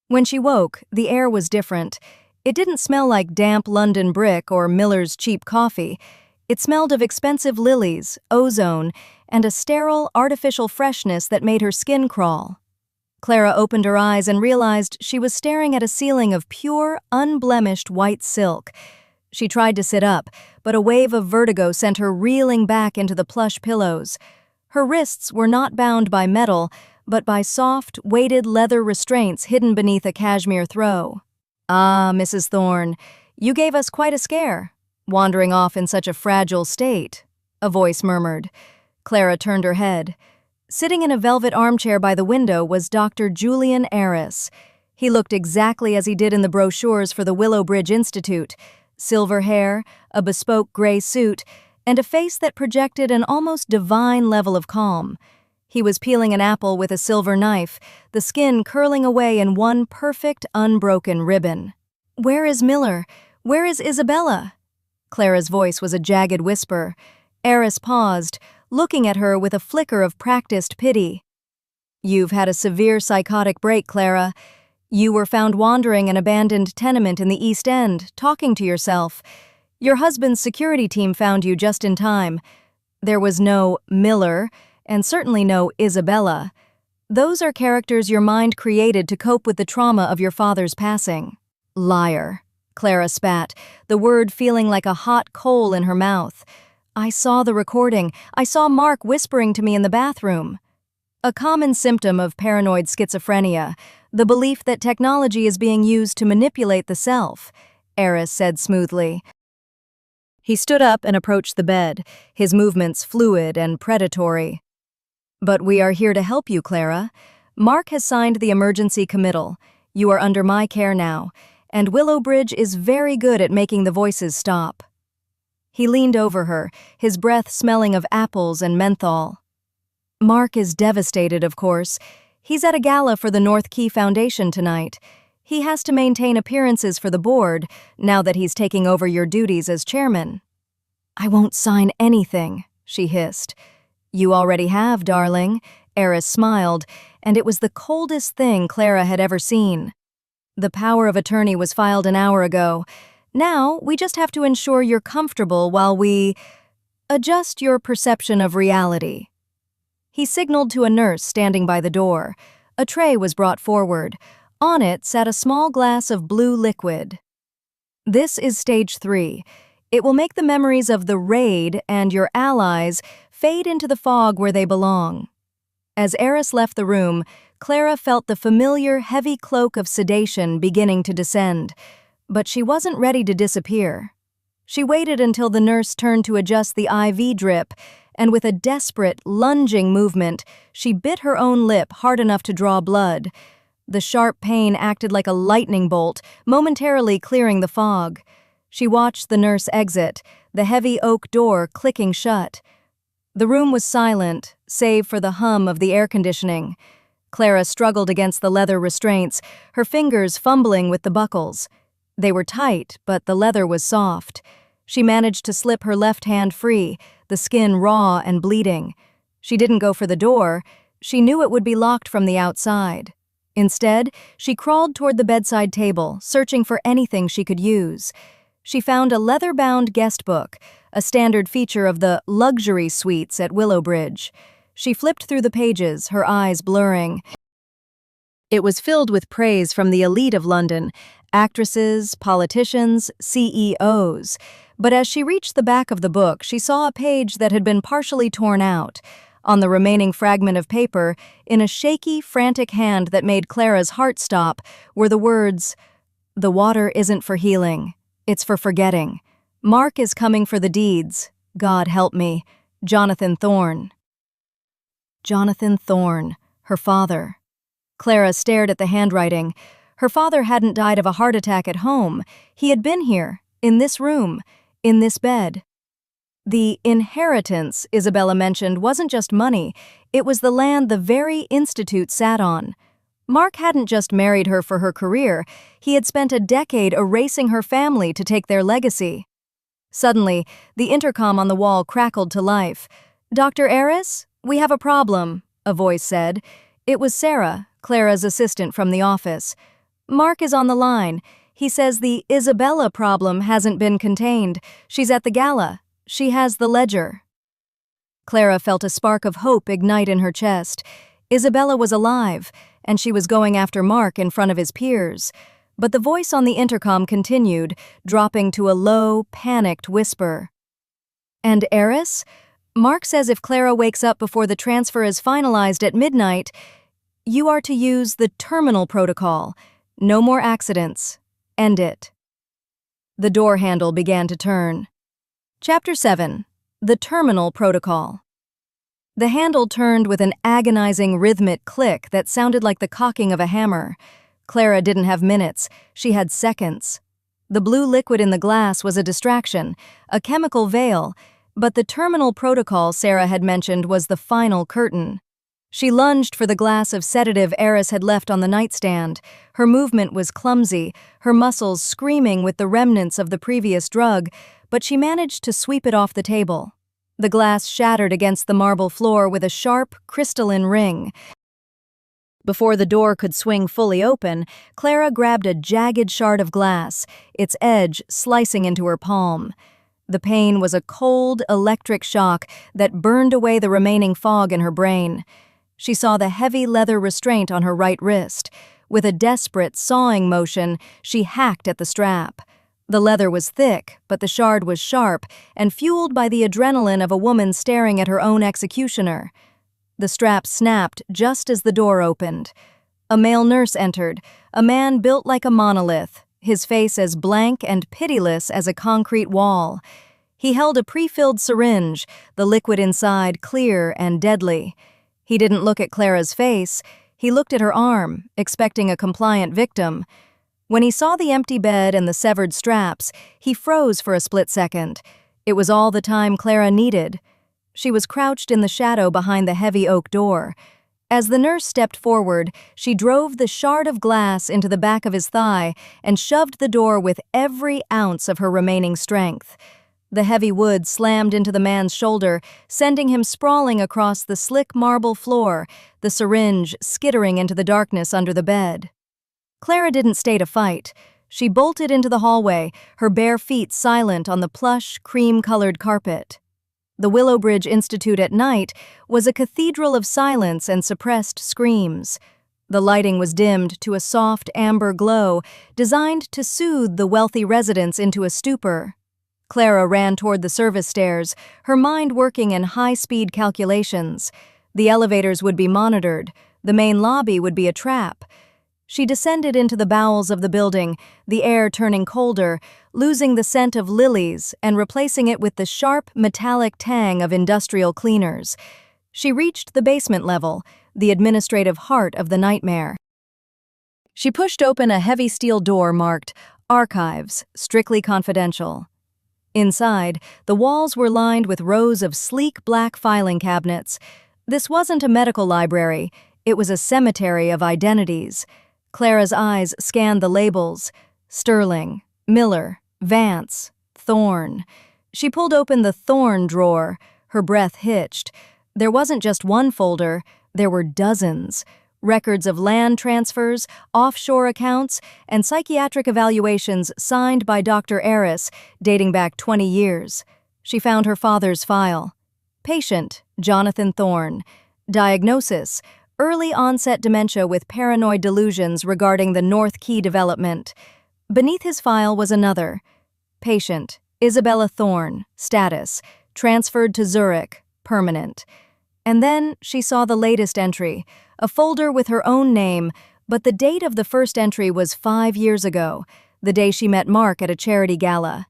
When she woke, the air was different. It didn't smell like damp London brick or Miller's cheap coffee. It smelled of expensive lilies, ozone, and a sterile, artificial freshness that made her skin crawl. Clara opened her eyes and realized she was staring at a ceiling of pure, unblemished white silk. She tried to sit up, but a wave of vertigo sent her reeling back into the plush pillows. Her wrists were not bound by metal, but by soft, weighted leather restraints hidden beneath a cashmere throw. Ah, Mrs. Thorne, you gave us quite a scare, wandering off in such a fragile state, a voice murmured. Clara turned her head. Sitting in a velvet armchair by the window was Dr. Julian Arras. He looked exactly as he did in the brochures for the Willowbridge Institute. Silver hair, a bespoke gray suit, and a face that projected an almost divine level of calm. He was peeling an apple with a silver knife, the skin curling away in one perfect, unbroken ribbon. "Where is Miller? Where is Isabella?" Clara's voice was a jagged whisper. Arras paused, looking at her with a flicker of practiced pity. "You've had a severe psychotic break, Clara. You were found wandering an abandoned tenement in the East End, talking to yourself. Your husband's security team found you just in time. There was no Miller, and certainly no Isabella. Those are characters your mind created to cope with the trauma of your father's passing. Liar. Clara spat, the word feeling like a hot coal in her mouth. I saw the recording. I saw Mark whispering to me in the bathroom. A common symptom of paranoid schizophrenia, the belief that technology is being used to manipulate the self, Eris said smoothly. He stood up and approached the bed, his movements fluid and predatory. But we are here to help you, Clara. Mark has signed the emergency committal. You are under my care now, and Willowbridge is very good at making the voices stop. He leaned over her, his breath smelling of apples and menthol. Mark is devastated, of course. He's at a gala for the North Key Foundation tonight. He has to maintain appearances for the board, now that he's taking over your duties as chairman. I won't sign anything, she hissed. You already have, darling, Eris smiled, and it was the coldest thing Clara had ever seen. The power of attorney was filed an hour ago. Now, we just have to ensure you're comfortable while we adjust your perception of reality. He signaled to a nurse standing by the door. A tray was brought forward. On it sat a small glass of blue liquid. This is stage 3. It will make the memories of the raid and your allies fade into the fog where they belong. As Eris left the room, Clara felt the familiar, heavy cloak of sedation beginning to descend, but she wasn't ready to disappear. She waited until the nurse turned to adjust the IV drip, and with a desperate, lunging movement, she bit her own lip hard enough to draw blood. The sharp pain acted like a lightning bolt, momentarily clearing the fog. She watched the nurse exit, the heavy oak door clicking shut. The room was silent, save for the hum of the air conditioning. Clara struggled against the leather restraints, her fingers fumbling with the buckles. They were tight, but the leather was soft. She managed to slip her left hand free, the skin raw and bleeding. She didn't go for the door. She knew it would be locked from the outside. Instead, she crawled toward the bedside table, searching for anything she could use. She found a leather-bound guest book, a standard feature of the luxury suites at Willowbridge. She flipped through the pages, her eyes blurring. It was filled with praise from the elite of London, actresses, politicians, CEOs. But as she reached the back of the book, she saw a page that had been partially torn out. On the remaining fragment of paper, in a shaky, frantic hand that made Clara's heart stop, were the words, "The water isn't for healing. It's for forgetting. Mark is coming for the deeds. God help me. Jonathan Thorne." Jonathan Thorne, her father. Clara stared at the handwriting. Her father hadn't died of a heart attack at home. He had been here, in this room, in this bed. The inheritance Isabella mentioned wasn't just money, it was the land the very institute sat on. Mark hadn't just married her for her career, he had spent a decade erasing her family to take their legacy. Suddenly, the intercom on the wall crackled to life. "Dr. Eris, we have a problem," a voice said. It was Sarah, Clara's assistant from the office. "Mark is on the line. He says the Isabella problem hasn't been contained. She's at the gala. She has the ledger." Clara felt a spark of hope ignite in her chest. Isabella was alive, and she was going after Mark in front of his peers. But the voice on the intercom continued, dropping to a low, panicked whisper. "And Eris? Mark says if Clara wakes up before the transfer is finalized at midnight, you are to use the terminal protocol. No more accidents. End it." The door handle began to turn. Chapter 7. The Terminal Protocol. The handle turned with an agonizing rhythmic click that sounded like the cocking of a hammer. Clara didn't have minutes, she had seconds. The blue liquid in the glass was a distraction, a chemical veil, but the terminal protocol Sarah had mentioned was the final curtain. She lunged for the glass of sedative Eris had left on the nightstand. Her movement was clumsy, her muscles screaming with the remnants of the previous drug, but she managed to sweep it off the table. The glass shattered against the marble floor with a sharp, crystalline ring. Before the door could swing fully open, Clara grabbed a jagged shard of glass, its edge slicing into her palm. The pain was a cold, electric shock that burned away the remaining fog in her brain. She saw the heavy leather restraint on her right wrist. With a desperate, sawing motion, she hacked at the strap. The leather was thick, but the shard was sharp and fueled by the adrenaline of a woman staring at her own executioner. The strap snapped just as the door opened. A male nurse entered, a man built like a monolith, his face as blank and pitiless as a concrete wall. He held a pre-filled syringe, the liquid inside clear and deadly. He didn't look at Clara's face. He looked at her arm, expecting a compliant victim. When he saw the empty bed and the severed straps, he froze for a split second. It was all the time Clara needed. She was crouched in the shadow behind the heavy oak door. As the nurse stepped forward, she drove the shard of glass into the back of his thigh and shoved the door with every ounce of her remaining strength. The heavy wood slammed into the man's shoulder, sending him sprawling across the slick marble floor, the syringe skittering into the darkness under the bed. Clara didn't stay to fight. She bolted into the hallway, her bare feet silent on the plush, cream-colored carpet. The Willowbridge Institute at night was a cathedral of silence and suppressed screams. The lighting was dimmed to a soft amber glow, designed to soothe the wealthy residents into a stupor. Clara ran toward the service stairs, her mind working in high-speed calculations. The elevators would be monitored. The main lobby would be a trap. She descended into the bowels of the building, the air turning colder, losing the scent of lilies and replacing it with the sharp, metallic tang of industrial cleaners. She reached the basement level, the administrative heart of the nightmare. She pushed open a heavy steel door marked Archives, Strictly Confidential. Inside, the walls were lined with rows of sleek black filing cabinets. This wasn't a medical library, it was a cemetery of identities. Clara's eyes scanned the labels: Sterling, Miller, Vance, Thorne. She pulled open the Thorne drawer, her breath hitched. There wasn't just one folder, there were dozens. Records of land transfers, offshore accounts, and psychiatric evaluations signed by Dr. Eris, dating back 20 years. She found her father's file. Patient, Jonathan Thorne. Diagnosis, early-onset dementia with paranoid delusions regarding the North Key development. Beneath his file was another. Patient, Isabella Thorne. Status, transferred to Zurich, permanent. And then she saw the latest entry, a folder with her own name, but the date of the first entry was 5 years ago, the day she met Mark at a charity gala.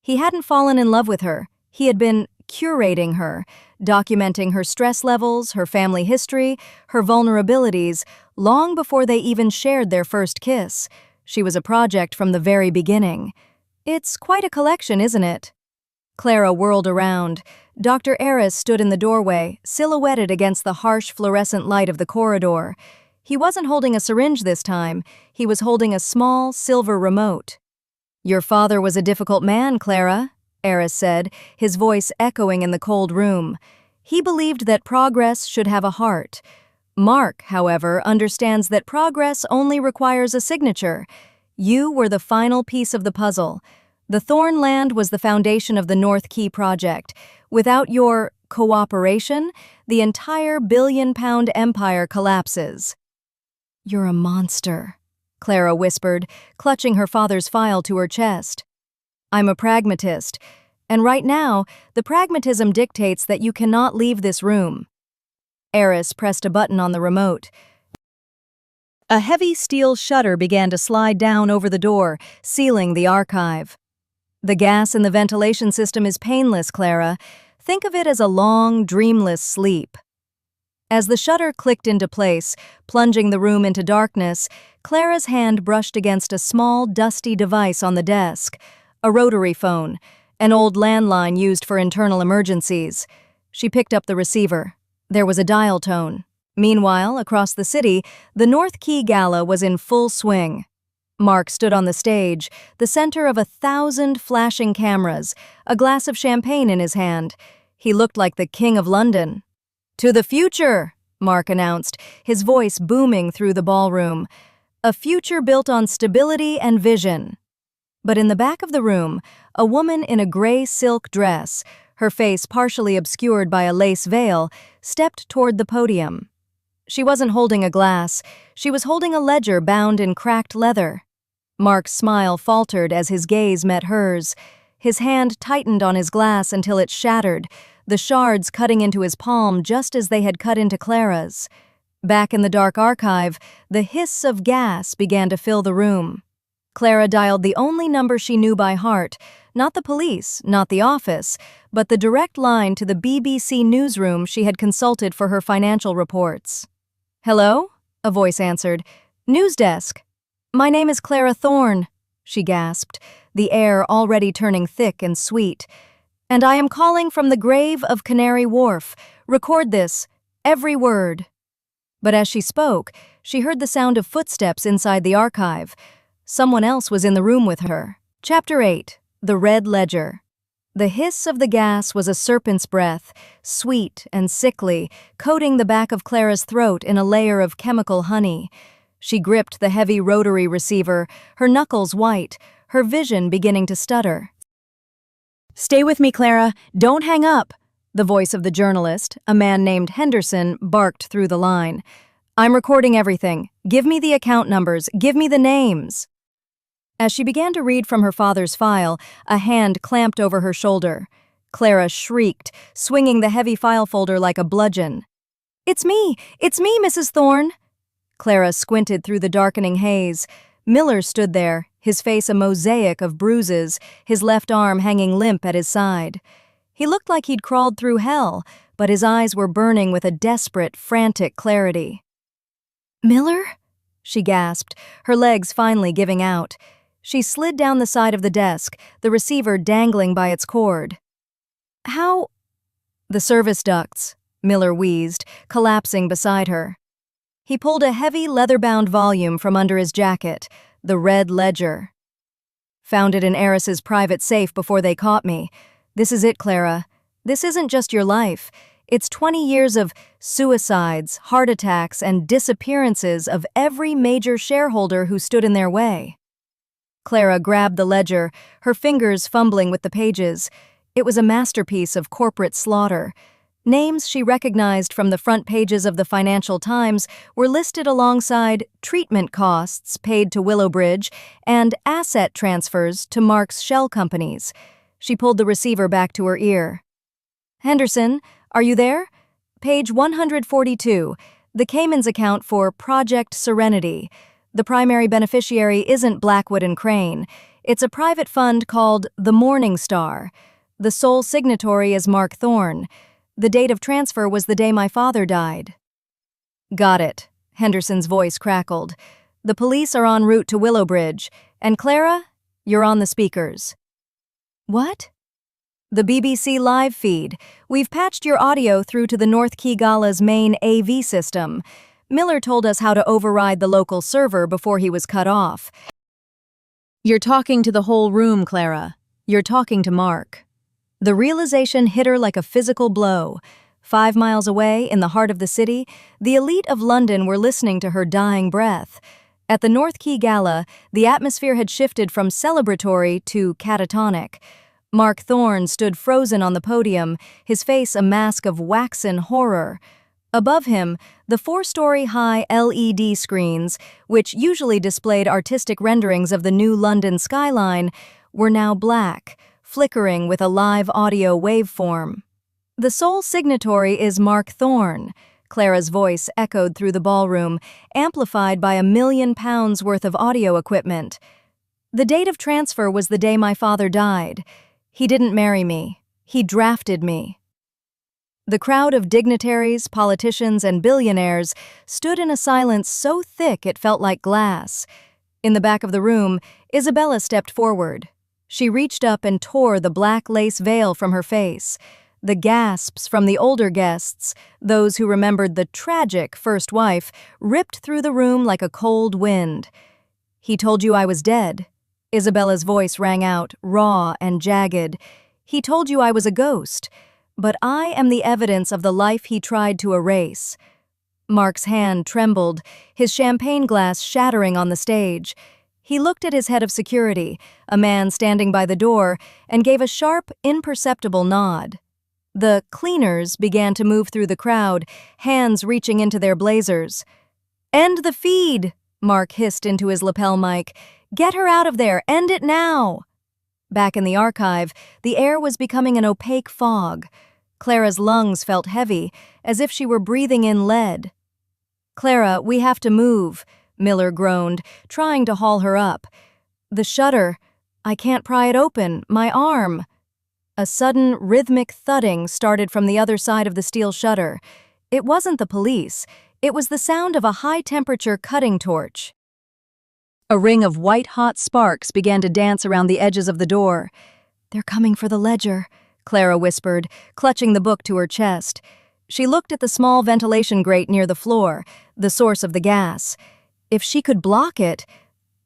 He hadn't fallen in love with her. He had been curating her, documenting her stress levels, her family history, her vulnerabilities, long before they even shared their first kiss. She was a project from the very beginning. It's quite a collection, isn't it? Clara whirled around. Dr. Eris stood in the doorway, silhouetted against the harsh fluorescent light of the corridor. He wasn't holding a syringe this time. He was holding a small, silver remote. "Your father was a difficult man, Clara," Eris said, his voice echoing in the cold room. "He believed that progress should have a heart. Mark, however, understands that progress only requires a signature. You were the final piece of the puzzle. The Thorne land was the foundation of the North Key project. Without your cooperation, the entire billion-pound empire collapses." "You're a monster," Clara whispered, clutching her father's file to her chest. "I'm a pragmatist, and right now, the pragmatism dictates that you cannot leave this room." Eris pressed a button on the remote. A heavy steel shutter began to slide down over the door, sealing the archive. "The gas in the ventilation system is painless, Clara. Think of it as a long, dreamless sleep." As the shutter clicked into place, plunging the room into darkness, Clara's hand brushed against a small, dusty device on the desk, a rotary phone, an old landline used for internal emergencies. She picked up the receiver. There was a dial tone. Meanwhile, across the city, the North Key Gala was in full swing. Mark stood on the stage, the center of 1,000 flashing cameras, a glass of champagne in his hand. He looked like the King of London. "To the future," Mark announced, his voice booming through the ballroom. "A future built on stability and vision." But in the back of the room, a woman in a gray silk dress, her face partially obscured by a lace veil, stepped toward the podium. She wasn't holding a glass. She was holding a ledger bound in cracked leather. Mark's smile faltered as his gaze met hers. His hand tightened on his glass until it shattered, the shards cutting into his palm just as they had cut into Clara's. Back in the dark archive, the hiss of gas began to fill the room. Clara dialed the only number she knew by heart, not the police, not the office, but the direct line to the BBC newsroom she had consulted for her financial reports. "Hello?" a voice answered. "News desk." "My name is Clara Thorne," she gasped, the air already turning thick and sweet. "And I am calling from the grave of Canary Wharf. Record this, every word." But as she spoke, she heard the sound of footsteps inside the archive. Someone else was in the room with her. Chapter 8. The Red Ledger. The hiss of the gas was a serpent's breath, sweet and sickly, coating the back of Clara's throat in a layer of chemical honey. She gripped the heavy rotary receiver, her knuckles white, her vision beginning to stutter. "Stay with me, Clara. Don't hang up," the voice of the journalist, a man named Henderson, barked through the line. "I'm recording everything. Give me the account numbers. Give me the names." As she began to read from her father's file, a hand clamped over her shoulder. Clara shrieked, swinging the heavy file folder like a bludgeon. It's me, Mrs. Thorne." Clara squinted through the darkening haze. Miller stood there, his face a mosaic of bruises, his left arm hanging limp at his side. He looked like he'd crawled through hell, but his eyes were burning with a desperate, frantic clarity. "Miller?" she gasped, her legs finally giving out. She slid down the side of the desk, the receiver dangling by its cord. "How—" "The service ducts," Miller wheezed, collapsing beside her. He pulled a heavy leather-bound volume from under his jacket, the Red Ledger. "Found it in Eris's private safe before they caught me. This is it, Clara. This isn't just your life. It's 20 years of suicides, heart attacks, and disappearances of every major shareholder who stood in their way." Clara grabbed the ledger, her fingers fumbling with the pages. It was a masterpiece of corporate slaughter. Names she recognized from the front pages of the Financial Times were listed alongside treatment costs paid to Willowbridge and asset transfers to Mark's shell companies. She pulled the receiver back to her ear. "Henderson, are you there? Page 142, the Cayman's account for Project Serenity. The primary beneficiary isn't Blackwood and Crane. It's a private fund called the Morning Star. The sole signatory is Mark Thorne. The date of transfer was the day my father died." "Got it," Henderson's voice crackled. "The police are en route to Willowbridge, and Clara, you're on the speakers." "What?" "The BBC live feed. We've patched your audio through to the North Key Gala's main AV system. Miller told us how to override the local server before he was cut off." "You're talking to the whole room, Clara. You're talking to Mark." The realization hit her like a physical blow. 5 miles away, in the heart of the city, the elite of London were listening to her dying breath. At the North Key Gala, the atmosphere had shifted from celebratory to catatonic. Mark Thorne stood frozen on the podium, his face a mask of waxen horror. Above him, the 4-story-high LED screens, which usually displayed artistic renderings of the new London skyline, were now black, flickering with a live audio waveform. "The sole signatory is Mark Thorne," Clara's voice echoed through the ballroom, amplified by £1 million worth of audio equipment. "The date of transfer was the day my father died. He didn't marry me. He drafted me." The crowd of dignitaries, politicians, and billionaires stood in a silence so thick it felt like glass. In the back of the room, Isabella stepped forward. She reached up and tore the black lace veil from her face. The gasps from the older guests, those who remembered the tragic first wife, ripped through the room like a cold wind. "He told you I was dead." Isabella's voice rang out, raw and jagged. "He told you I was a ghost. But I am the evidence of the life he tried to erase." Mark's hand trembled, his champagne glass shattering on the stage. He looked at his head of security, a man standing by the door, and gave a sharp, imperceptible nod. The cleaners began to move through the crowd, hands reaching into their blazers. "End the feed!" Mark hissed into his lapel mic. "Get her out of there! End it now!" Back in the archive, the air was becoming an opaque fog. Clara's lungs felt heavy, as if she were breathing in lead. "Clara, we have to move," Miller groaned, trying to haul her up. "The shutter. I can't pry it open. My arm." A sudden, rhythmic thudding started from the other side of the steel shutter. It wasn't the police. It was the sound of a high-temperature cutting torch. A ring of white-hot sparks began to dance around the edges of the door. "They're coming for the ledger," Clara whispered, clutching the book to her chest. She looked at the small ventilation grate near the floor, the source of the gas. If she could block it,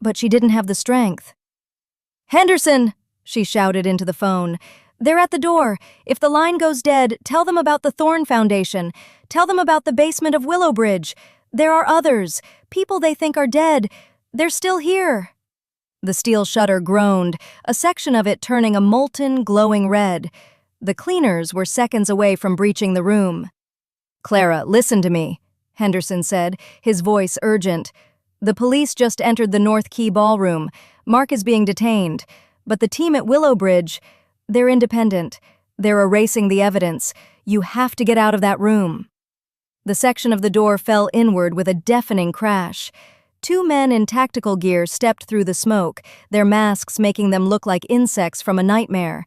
but she didn't have the strength. "Henderson!" she shouted into the phone. "They're at the door. If the line goes dead, tell them about the Thorne Foundation. Tell them about the basement of Willowbridge. There are others, people they think are dead. They're still here." The steel shutter groaned, a section of it turning a molten, glowing red. The cleaners were seconds away from breaching the room. "Clara, listen to me," Henderson said, his voice urgent. "The police just entered the North Key ballroom. Mark is being detained. But the team at Willowbridge, they're independent. They're erasing the evidence. You have to get out of that room." The section of the door fell inward with a deafening crash. Two men in tactical gear stepped through the smoke, their masks making them look like insects from a nightmare.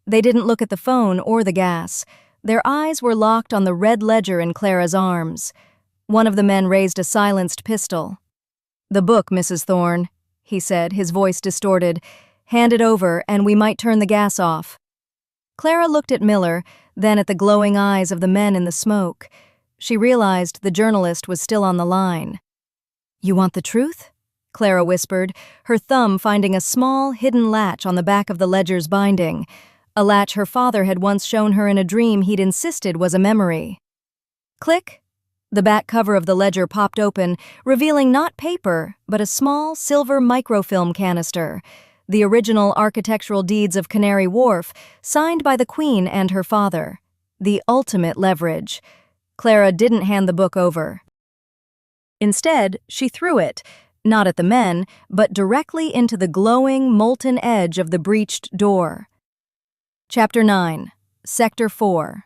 They didn't look at the phone or the gas. Their eyes were locked on the red ledger in Clara's arms. One of the men raised a silenced pistol. "The book, Mrs. Thorne," he said, his voice distorted. "Hand it over, and we might turn the gas off." Clara looked at Miller, then at the glowing eyes of the men in the smoke. She realized the journalist was still on the line. "You want the truth?" Clara whispered, her thumb finding a small, hidden latch on the back of the ledger's binding, a latch her father had once shown her in a dream he'd insisted was a memory. Click! The back cover of the ledger popped open, revealing not paper, but a small, silver microfilm canister, the original architectural deeds of Canary Wharf, signed by the Queen and her father. The ultimate leverage. Clara didn't hand the book over. Instead, she threw it, not at the men, but directly into the glowing, molten edge of the breached door. Chapter 9. Sector 4.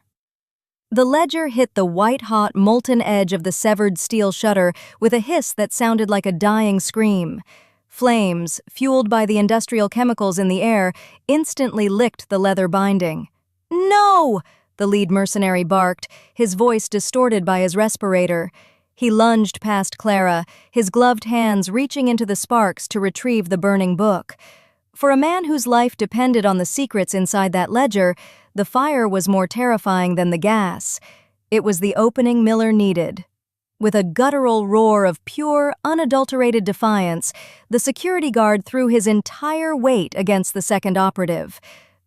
The ledger hit the white-hot, molten edge of the severed steel shutter with a hiss that sounded like a dying scream. Flames, fueled by the industrial chemicals in the air, instantly licked the leather binding. "No!" the lead mercenary barked, his voice distorted by his respirator. He lunged past Clara, his gloved hands reaching into the sparks to retrieve the burning book. For a man whose life depended on the secrets inside that ledger, the fire was more terrifying than the gas. It was the opening Miller needed. With a guttural roar of pure, unadulterated defiance, the security guard threw his entire weight against the second operative.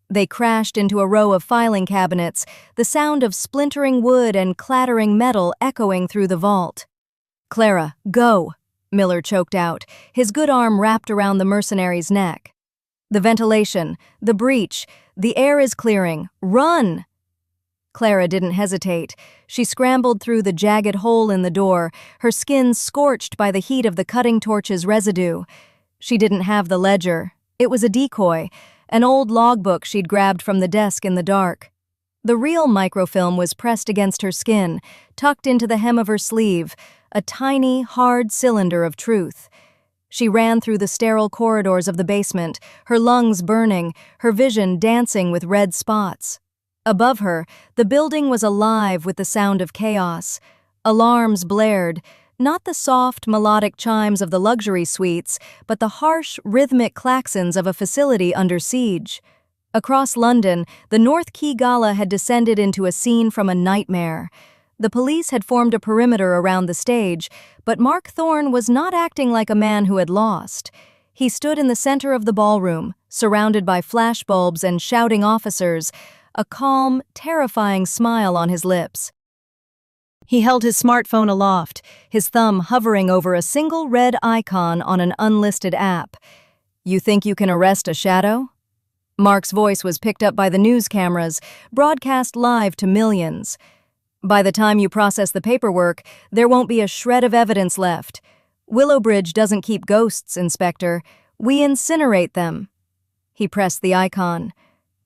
They crashed into a row of filing cabinets, the sound of splintering wood and clattering metal echoing through the vault. "Clara, go!" Miller choked out, his good arm wrapped around the mercenary's neck. "The ventilation, the breach, the air is clearing. Run!" Clara didn't hesitate. She scrambled through the jagged hole in the door, her skin scorched by the heat of the cutting torch's residue. She didn't have the ledger. It was a decoy, an old logbook she'd grabbed from the desk in the dark. The real microfilm was pressed against her skin, tucked into the hem of her sleeve, a tiny, hard cylinder of truth. She ran through the sterile corridors of the basement, her lungs burning, her vision dancing with red spots. Above her, the building was alive with the sound of chaos. Alarms blared, not the soft, melodic chimes of the luxury suites, but the harsh, rhythmic klaxons of a facility under siege. Across London, the North Key Gala had descended into a scene from a nightmare. The police had formed a perimeter around the stage, but Mark Thorne was not acting like a man who had lost. He stood in the center of the ballroom, surrounded by flashbulbs and shouting officers, a calm, terrifying smile on his lips. He held his smartphone aloft, his thumb hovering over a single red icon on an unlisted app. "You think you can arrest a shadow?" Mark's voice was picked up by the news cameras, broadcast live to millions. By the time you process the paperwork, there won't be a shred of evidence left. Willowbridge doesn't keep ghosts, Inspector. We incinerate them. He pressed the icon.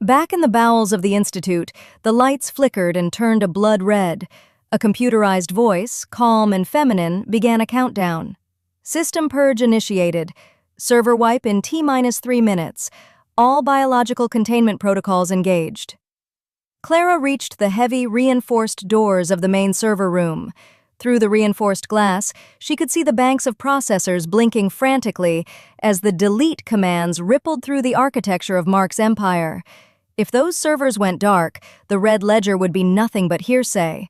Back in the bowels of the Institute, the lights flickered and turned a blood red. A computerized voice, calm and feminine, began a countdown. System purge initiated. Server wipe in T-3 minutes. All biological containment protocols engaged. Clara reached the heavy, reinforced doors of the main server room. Through the reinforced glass, she could see the banks of processors blinking frantically as the delete commands rippled through the architecture of Mark's empire. If those servers went dark, the red ledger would be nothing but hearsay.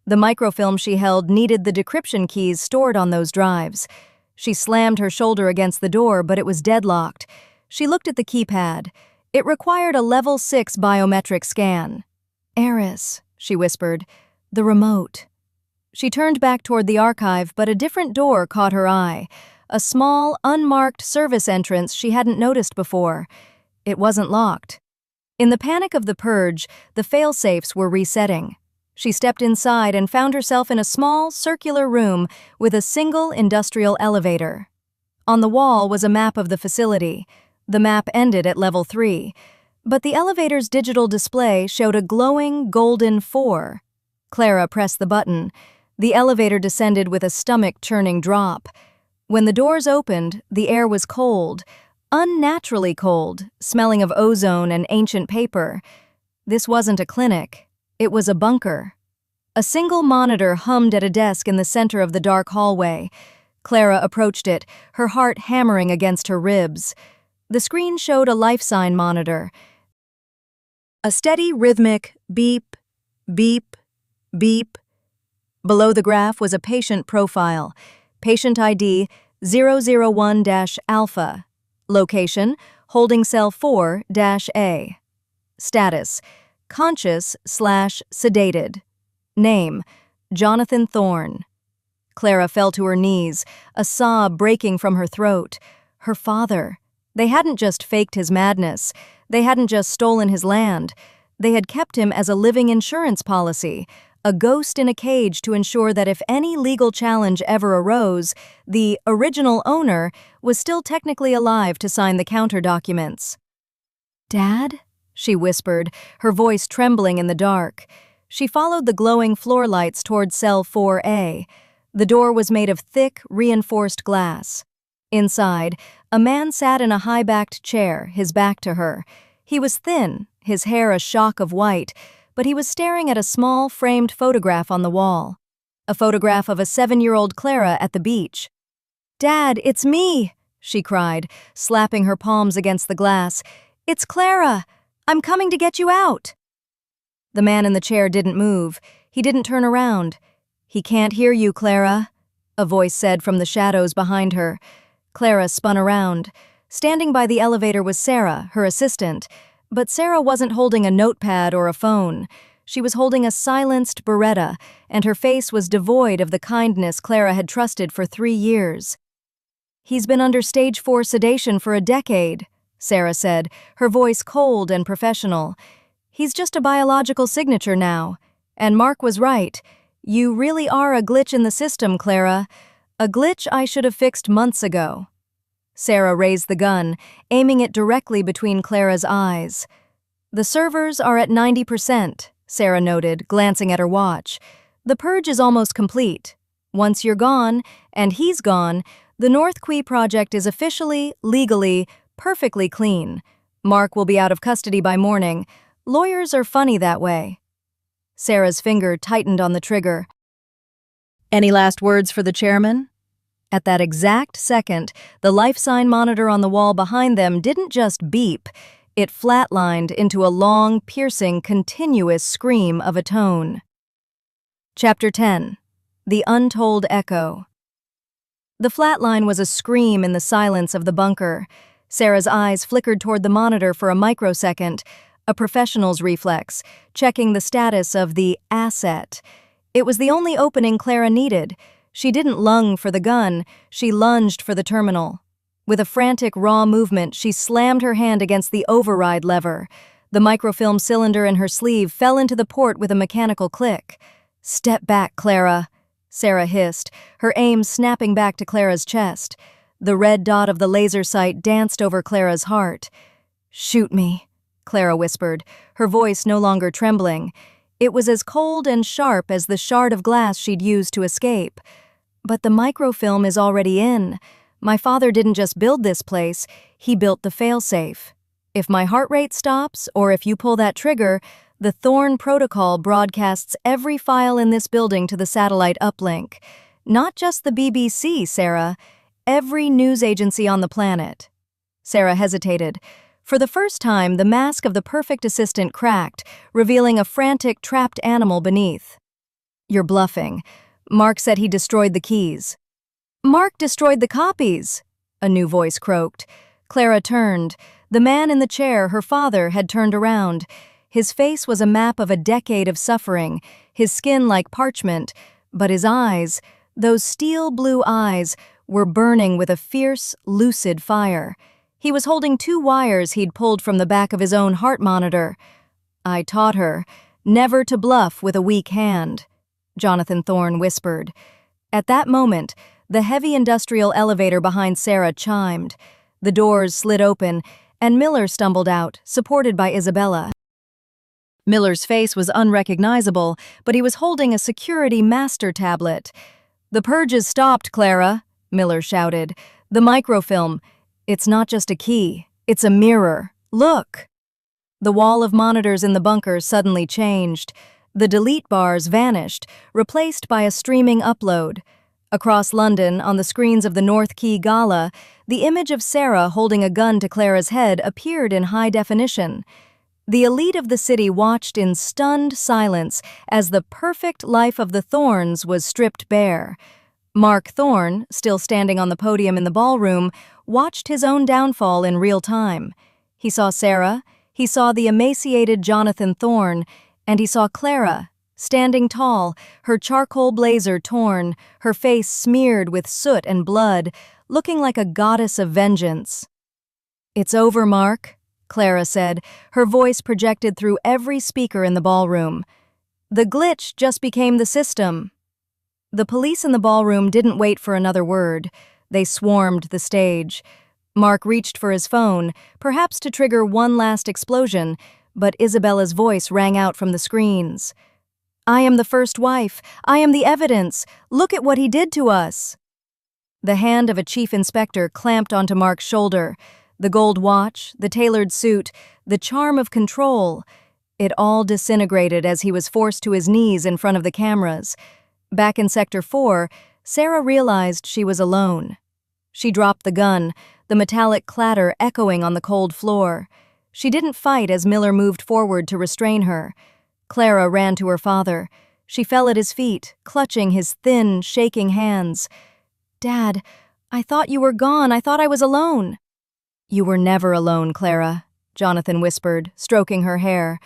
The microfilm she held needed the decryption keys stored on those drives. She slammed her shoulder against the door, but it was deadlocked. She looked at the keypad. It required a level 6 biometric scan. "Eris," she whispered, "the remote." She turned back toward the archive, but a different door caught her eye. A small, unmarked service entrance she hadn't noticed before. It wasn't locked. In the panic of the purge, the fail-safes were resetting. She stepped inside and found herself in a small, circular room with a single industrial elevator. On the wall was a map of the facility. The map ended at level 3, but the elevator's digital display showed a glowing golden 4. Clara pressed the button. The elevator descended with a stomach-churning drop. When the doors opened, the air was cold, unnaturally cold, smelling of ozone and ancient paper. This wasn't a clinic. It was a bunker. A single monitor hummed at a desk in the center of the dark hallway. Clara approached it, her heart hammering against her ribs. The screen showed a life sign monitor. A steady, rhythmic beep, beep, beep. Below the graph was a patient profile. Patient ID 001-alpha. Location, holding cell 4-A. Status, conscious/sedated. Name, Jonathan Thorne. Clara fell to her knees, a sob breaking from her throat. Her father. They hadn't just faked his madness. They hadn't just stolen his land. They had kept him as a living insurance policy, a ghost in a cage to ensure that if any legal challenge ever arose, the original owner was still technically alive to sign the counter documents. "Dad?" she whispered, her voice trembling in the dark. She followed the glowing floor lights toward cell 4A. The door was made of thick, reinforced glass. Inside, a man sat in a high-backed chair, his back to her. He was thin, his hair a shock of white, but he was staring at a small, framed photograph on the wall. A photograph of a 7-year-old Clara at the beach. "Dad, it's me!" she cried, slapping her palms against the glass. "It's Clara! I'm coming to get you out!" The man in the chair didn't move. He didn't turn around. "He can't hear you, Clara," a voice said from the shadows behind her. Clara spun around. Standing by the elevator was Sarah, her assistant. But Sarah wasn't holding a notepad or a phone. She was holding a silenced Beretta, and her face was devoid of the kindness Clara had trusted for 3 years. "He's been under stage 4 sedation for a decade," Sarah said, her voice cold and professional. "He's just a biological signature now. And Mark was right. You really are a glitch in the system, Clara. A glitch I should have fixed months ago." Sarah raised the gun, aiming it directly between Clara's eyes. "The servers are at 90%, Sarah noted, glancing at her watch. "The purge is almost complete. Once you're gone, and he's gone, the North Quay project is officially, legally, perfectly clean. Mark will be out of custody by morning. Lawyers are funny that way." Sarah's finger tightened on the trigger. "Any last words for the chairman?" At that exact second, the life sign monitor on the wall behind them didn't just beep, it flatlined into a long, piercing, continuous scream of a tone. Chapter 10. The Untold Echo. The flatline was a scream in the silence of the bunker. Sarah's eyes flickered toward the monitor for a microsecond, a professional's reflex, checking the status of the asset. It was the only opening Clara needed. She didn't lung for the gun, she lunged for the terminal. With a frantic, raw movement, she slammed her hand against the override lever. The microfilm cylinder in her sleeve fell into the port with a mechanical click. "Step back, Clara," Sarah hissed, her aim snapping back to Clara's chest. The red dot of the laser sight danced over Clara's heart. "Shoot me," Clara whispered, her voice no longer trembling. It was as cold and sharp as the shard of glass she'd used to escape. "But the microfilm is already in. My father didn't just build this place, he built the failsafe. If my heart rate stops, or if you pull that trigger, the Thorne protocol broadcasts every file in this building to the satellite uplink. Not just the BBC, Sarah. Every news agency on the planet." Sarah hesitated. For the first time, the mask of the perfect assistant cracked, revealing a frantic, trapped animal beneath. "You're bluffing. Mark said he destroyed the keys." "Mark destroyed the copies," a new voice croaked. Clara turned. The man in the chair, her father, had turned around. His face was a map of a decade of suffering, his skin like parchment, but his eyes, those steel-blue eyes, were burning with a fierce, lucid fire. He was holding 2 wires he'd pulled from the back of his own heart monitor. "I taught her never to bluff with a weak hand," Jonathan Thorne whispered. At that moment, the heavy industrial elevator behind Sarah chimed. The doors slid open, and Miller stumbled out, supported by Isabella. Miller's face was unrecognizable, but he was holding a security master tablet. "The purge is stopped, Clara," Miller shouted. "The microfilm. It's not just a key, it's a mirror. Look!" The wall of monitors in the bunker suddenly changed. The delete bars vanished, replaced by a streaming upload. Across London, on the screens of the North Quay Gala, the image of Sarah holding a gun to Clara's head appeared in high definition. The elite of the city watched in stunned silence as the perfect life of the Thornes was stripped bare. Mark Thorne, still standing on the podium in the ballroom, watched his own downfall in real time. He saw Sarah, he saw the emaciated Jonathan Thorne, and he saw Clara, standing tall, her charcoal blazer torn, her face smeared with soot and blood, looking like a goddess of vengeance. "It's over, Mark," Clara said, her voice projected through every speaker in the ballroom. "The glitch just became the system." The police in the ballroom didn't wait for another word. They swarmed the stage. Mark reached for his phone, perhaps to trigger one last explosion, but Isabella's voice rang out from the screens. "I am the first wife. I am the evidence. Look at what he did to us." The hand of a chief inspector clamped onto Mark's shoulder. The gold watch, the tailored suit, the charm of control. It all disintegrated as he was forced to his knees in front of the cameras. Back in Sector 4, Sarah realized she was alone. She dropped the gun, the metallic clatter echoing on the cold floor. She didn't fight as Miller moved forward to restrain her. Clara ran to her father. She fell at his feet, clutching his thin, shaking hands. "Dad, I thought you were gone. I thought I was alone." "You were never alone, Clara," Jonathan whispered, stroking her hair.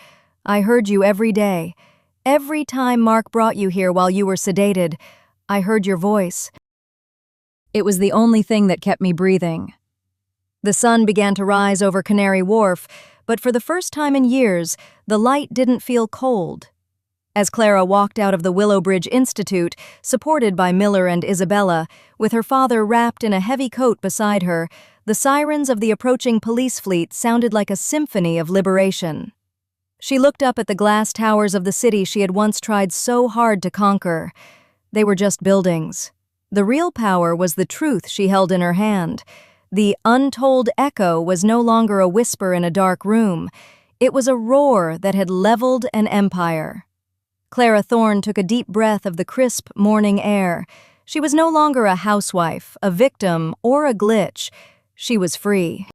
"I heard you every day. Every time Mark brought you here while you were sedated, I heard your voice. It was the only thing that kept me breathing." The sun began to rise over Canary Wharf, but for the first time in years, the light didn't feel cold. As Clara walked out of the Willowbridge Institute, supported by Miller and Isabella, with her father wrapped in a heavy coat beside her, the sirens of the approaching police fleet sounded like a symphony of liberation. She looked up at the glass towers of the city she had once tried so hard to conquer. They were just buildings. The real power was the truth she held in her hand. The untold echo was no longer a whisper in a dark room. It was a roar that had leveled an empire. Clara Thorne took a deep breath of the crisp morning air. She was no longer a housewife, a victim, or a glitch. She was free.